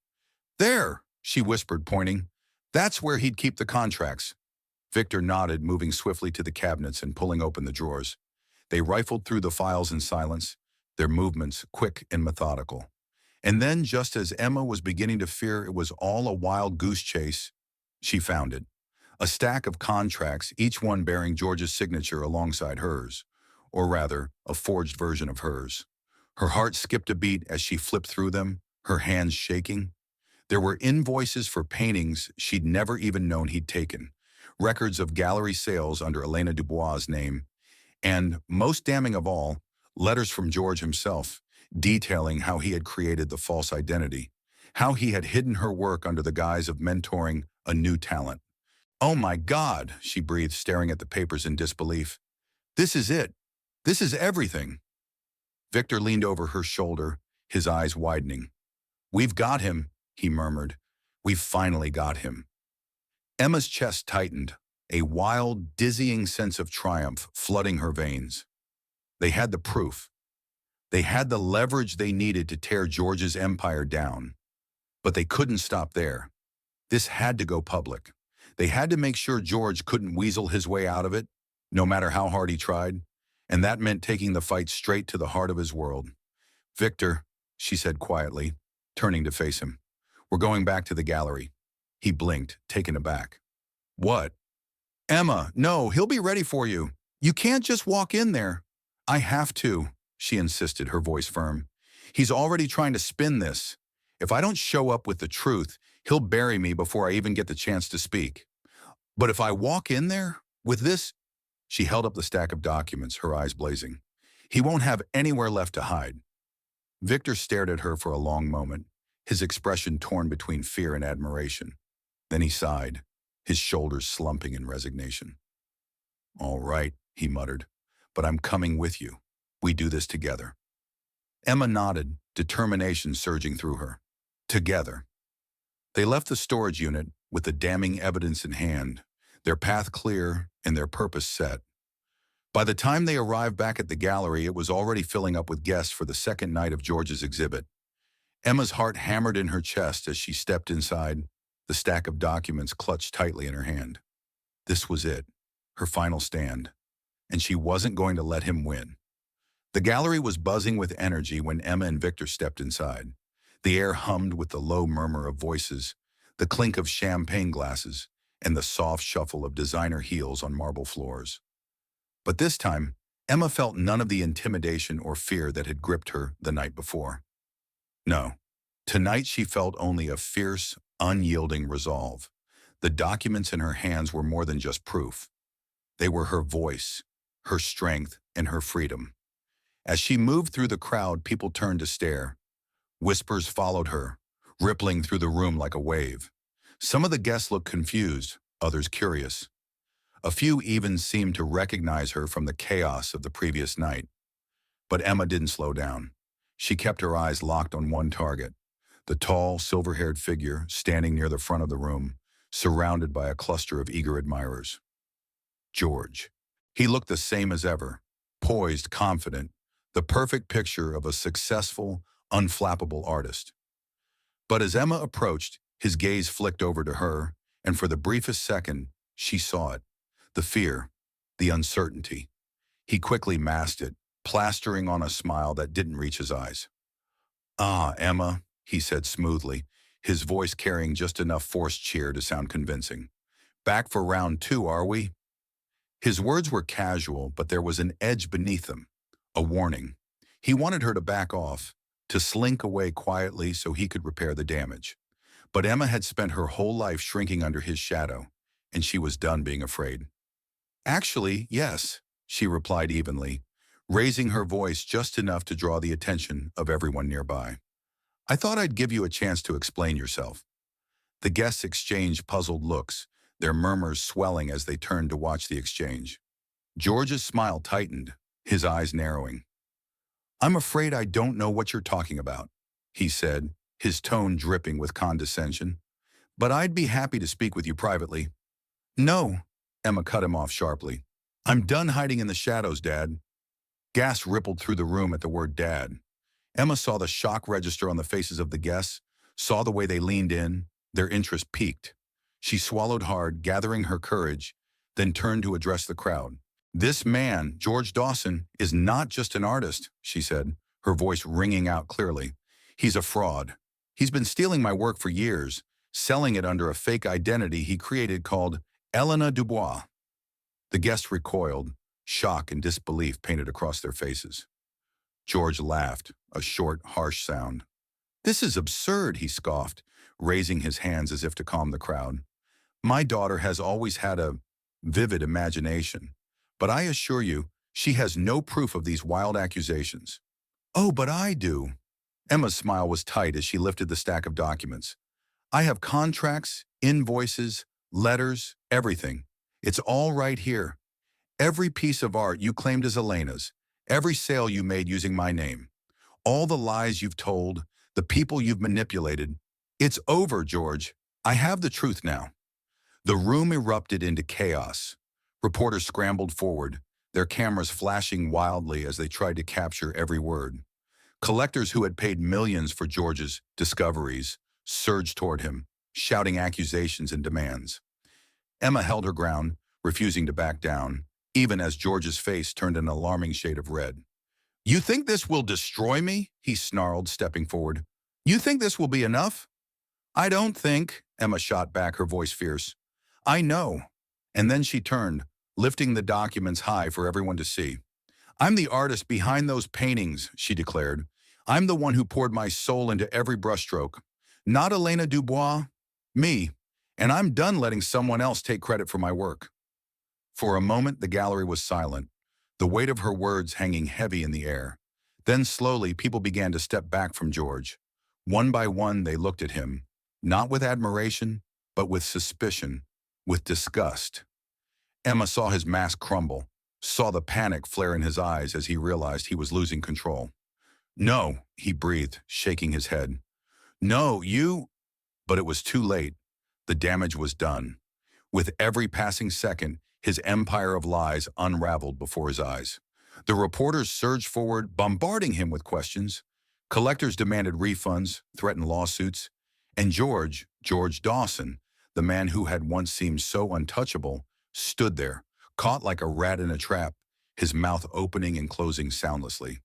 There, she whispered, pointing. That's where he'd keep the contracts. Victor nodded, moving swiftly to the cabinets and pulling open the drawers. They rifled through the files in silence, their movements quick and methodical. And then, just as Emma was beginning to fear it was all a wild goose chase, she found it. A stack of contracts, each one bearing George's signature alongside hers, or rather, a forged version of hers. Her heart skipped a beat as she flipped through them, her hands shaking. There were invoices for paintings she'd never even known he'd taken, records of gallery sales under Elena Dubois' name, and, most damning of all, Letters from George himself, detailing how he had created the false identity, how he had hidden her work under the guise of mentoring a new talent. "Oh my God," she breathed, staring at the papers in disbelief. "This is it. This is everything." Victor leaned over her shoulder, his eyes widening. "We've got him," he murmured. "We've finally got him." Emma's chest tightened, a wild, dizzying sense of triumph flooding her veins. They had the proof. They had the leverage they needed to tear George's empire down. But they couldn't stop there. This had to go public. They had to make sure George couldn't weasel his way out of it, no matter how hard he tried. And that meant taking the fight straight to the heart of his world. "Victor," she said quietly, turning to face him, "we're going back to the gallery." He blinked, taken aback. "What?" "Emma, no, he'll be ready for you. You can't just walk in there." "I have to," she insisted, her voice firm. "He's already trying to spin this. If I don't show up with the truth, he'll bury me before I even get the chance to speak. But if I walk in there with this—" She held up the stack of documents, her eyes blazing. "He won't have anywhere left to hide." Victor stared at her for a long moment, his expression torn between fear and admiration. Then he sighed, his shoulders slumping in resignation. "All right," he muttered, "but I'm coming with you. We do this together." Emma nodded, determination surging through her. Together. They left the storage unit with the damning evidence in hand, their path clear and their purpose set. By the time they arrived back at the gallery, it was already filling up with guests for the second night of George's exhibit. Emma's heart hammered in her chest as she stepped inside, the stack of documents clutched tightly in her hand. This was it, her final stand, and she wasn't going to let him win. The gallery was buzzing with energy when Emma and Victor stepped inside. The air hummed with the low murmur of voices, the clink of champagne glasses, and the soft shuffle of designer heels on marble floors. But this time, Emma felt none of the intimidation or fear that had gripped her the night before. No, tonight she felt only a fierce, unyielding resolve. The documents in her hands were more than just proof. They were her voice, her strength, and her freedom. As she moved through the crowd, people turned to stare. Whispers followed her, rippling through the room like a wave. Some of the guests looked confused, others curious. A few even seemed to recognize her from the chaos of the previous night. But Emma didn't slow down. She kept her eyes locked on one target, the tall, silver-haired figure standing near the front of the room, surrounded by a cluster of eager admirers. George. He looked the same as ever, poised, confident, the perfect picture of a successful, unflappable artist. But as Emma approached, his gaze flicked over to her, and for the briefest second, she saw it. The fear, the uncertainty. He quickly masked it, plastering on a smile that didn't reach his eyes. "Ah, Emma," he said smoothly, his voice carrying just enough forced cheer to sound convincing. "Back for round 2, are we?" His words were casual, but there was an edge beneath them, a warning. He wanted her to back off, to slink away quietly so he could repair the damage. But Emma had spent her whole life shrinking under his shadow, and she was done being afraid. "Actually, yes," she replied evenly, raising her voice just enough to draw the attention of everyone nearby. "I thought I'd give you a chance to explain yourself." The guests exchanged puzzled looks, their murmurs swelling as they turned to watch the exchange. George's smile tightened, his eyes narrowing. "I'm afraid I don't know what you're talking about," he said, his tone dripping with condescension. "But I'd be happy to speak with you privately." "No," Emma cut him off sharply. "I'm done hiding in the shadows, Dad." Gas rippled through the room at the word Dad. Emma saw the shock register on the faces of the guests, saw the way they leaned in, their interest piqued. She swallowed hard, gathering her courage, then turned to address the crowd. "This man, George Dawson, is not just an artist," she said, her voice ringing out clearly. "He's a fraud. He's been stealing my work for years, selling it under a fake identity he created called Elena Dubois." The guests recoiled, shock and disbelief painted across their faces. George laughed, a short, harsh sound. "This is absurd," he scoffed, raising his hands as if to calm the crowd. "My daughter has always had a vivid imagination, but I assure you, She has no proof of these wild accusations. Oh, but I do. Emma's smile was tight as she lifted the stack of documents. I have contracts, invoices, letters, everything. It's all right here. Every piece of art you claimed as Elena's, every sale you made using my name, all the lies you've told, the people you've manipulated. It's over, George. I have the truth now. The room erupted into chaos. Reporters scrambled forward, their cameras flashing wildly as they tried to capture every word. Collectors who had paid millions for George's discoveries surged toward him, shouting accusations and demands. Emma held her ground, refusing to back down, even as George's face turned an alarming shade of red. You think this will destroy me? He snarled, stepping forward. You think this will be enough? I don't think, Emma shot back, her voice fierce. I know. And then she turned, lifting the documents high for everyone to see. I'm the artist behind those paintings, she declared. I'm the one who poured my soul into every brushstroke. Not Elena Dubois, me. And I'm done letting someone else take credit for my work. For a moment, the gallery was silent, the weight of her words hanging heavy in the air. Then slowly, people began to step back from George. One by one, they looked at him, not with admiration, but with suspicion, with disgust. Emma saw his mask crumble, saw the panic flare in his eyes as he realized he was losing control. No, he breathed, shaking his head. No, you... But it was too late. The damage was done. With every passing second, his empire of lies unraveled before his eyes. The reporters surged forward, bombarding him with questions. Collectors demanded refunds, threatened lawsuits. And George Dawson, the man who had once seemed so untouchable, stood there, caught like a rat in a trap, his mouth opening and closing soundlessly.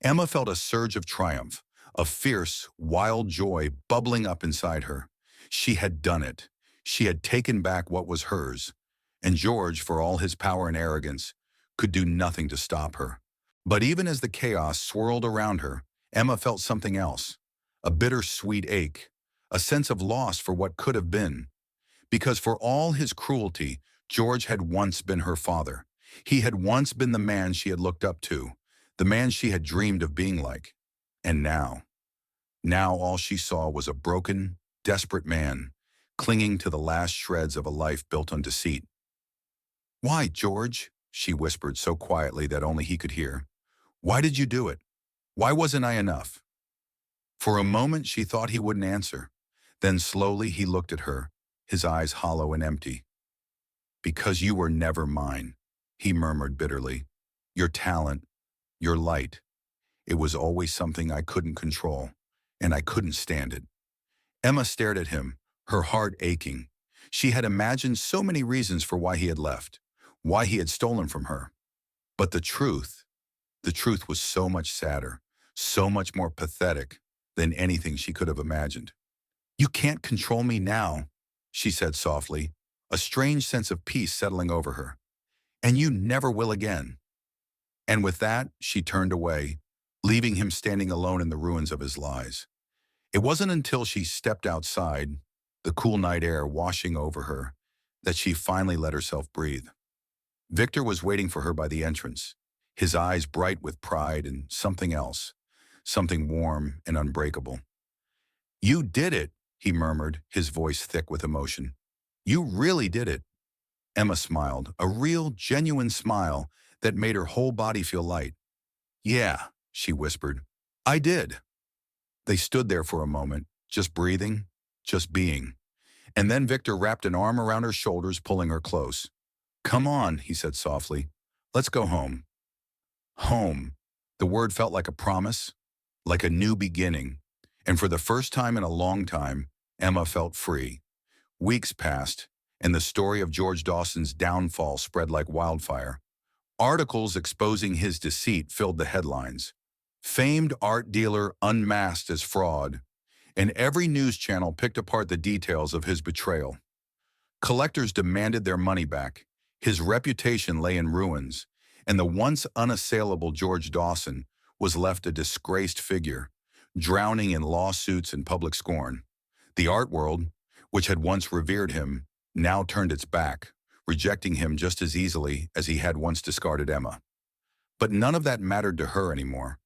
Emma felt a surge of triumph, a fierce, wild joy bubbling up inside her. She had done it. She had taken back what was hers. And George, for all his power and arrogance, could do nothing to stop her. But even as the chaos swirled around her, Emma felt something else, a bittersweet ache, a sense of loss for what could have been. Because for all his cruelty, George had once been her father. He had once been the man she had looked up to, the man she had dreamed of being like. And now all she saw was a broken, desperate man, clinging to the last shreds of a life built on deceit. Why, George? She whispered so quietly that only he could hear. Why did you do it? Why wasn't I enough? For a moment she thought he wouldn't answer. Then slowly he looked at her, his eyes hollow and empty. Because you were never mine, he murmured bitterly. Your talent, your light. It was always something I couldn't control, and I couldn't stand it. Emma stared at him, her heart aching. She had imagined so many reasons for why he had left, why he had stolen from her. But the truth was so much sadder, so much more pathetic than anything she could have imagined. You can't control me now, she said softly, a strange sense of peace settling over her. And you never will again. And with that, she turned away, leaving him standing alone in the ruins of his lies. It wasn't until she stepped outside, the cool night air washing over her, that she finally let herself breathe. Victor was waiting for her by the entrance, his eyes bright with pride and something else, something warm and unbreakable. You did it, he murmured, his voice thick with emotion. You really did it. Emma smiled, a real, genuine smile that made her whole body feel light. Yeah, she whispered. I did. They stood there for a moment, just breathing, just being. And then Victor wrapped an arm around her shoulders, pulling her close. Come on, he said softly. Let's go home. Home. The word felt like a promise, like a new beginning. And for the first time in a long time, Emma felt free. Weeks passed, and the story of George Dawson's downfall spread like wildfire. Articles exposing his deceit filled the headlines. Famed art dealer unmasked as fraud, and every news channel picked apart the details of his betrayal. Collectors demanded their money back. His reputation lay in ruins, and the once unassailable George Dawson was left a disgraced figure, drowning in lawsuits and public scorn. The art world, which had once revered him, now turned its back, rejecting him just as easily as he had once discarded Emma. But none of that mattered to her anymore,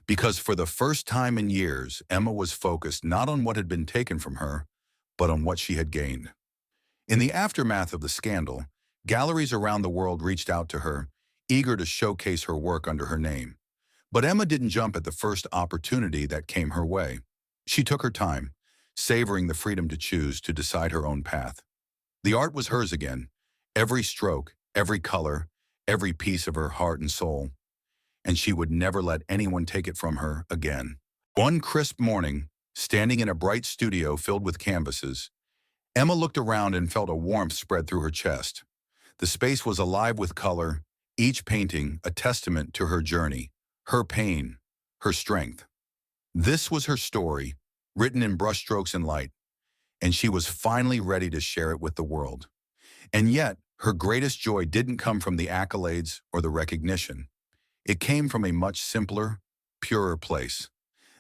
because for the first time in years, Emma was focused not on what had been taken from her, but on what she had gained. In the aftermath of the scandal, galleries around the world reached out to her, eager to showcase her work under her name. But Emma didn't jump at the first opportunity that came her way. She took her time, savoring the freedom to choose to decide her own path. The art was hers again, every stroke, every color, every piece of her heart and soul, and she would never let anyone take it from her again. One crisp morning, standing in a bright studio filled with canvases, Emma looked around and felt a warmth spread through her chest. The space was alive with color, each painting a testament to her journey, her pain, her strength. This was her story, written in brushstrokes and light, and she was finally ready to share it with the world. And yet, her greatest joy didn't come from the accolades or the recognition. It came from a much simpler, purer place.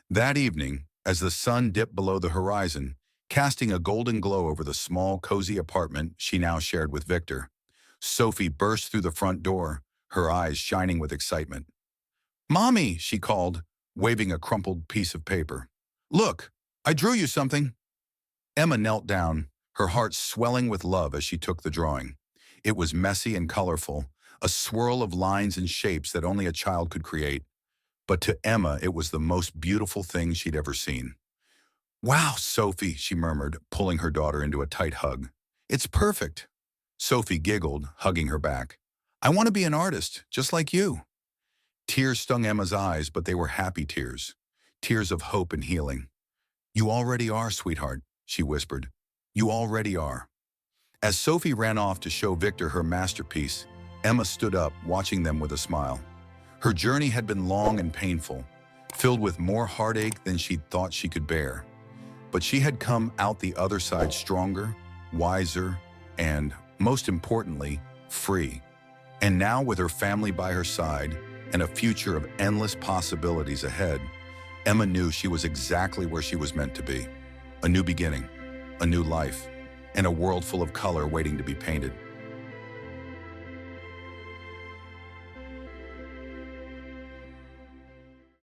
That evening, as the sun dipped below the horizon, casting a golden glow over the small, cozy apartment she now shared with Victor, Sophie burst through the front door, her eyes shining with excitement. "Mommy," she called, waving a crumpled piece of paper. "Look, I drew you something." Emma knelt down, her heart swelling with love as she took the drawing. It was messy and colorful, a swirl of lines and shapes that only a child could create. But to Emma, it was the most beautiful thing she'd ever seen. "Wow, Sophie," she murmured, pulling her daughter into a tight hug. "It's perfect." Sophie giggled, hugging her back. "I want to be an artist, just like you." Tears stung Emma's eyes, but they were happy tears, tears of hope and healing. "You already are, sweetheart," she whispered. "You already are." As Sophie ran off to show Victor her masterpiece, Emma stood up, watching them with a smile. Her journey had been long and painful, filled with more heartache than she'd thought she could bear. But she had come out the other side stronger, wiser, and, most importantly, free. And now, with her family by her side and a future of endless possibilities ahead, Emma knew she was exactly where she was meant to be. A new beginning, a new life, and a world full of color waiting to be painted.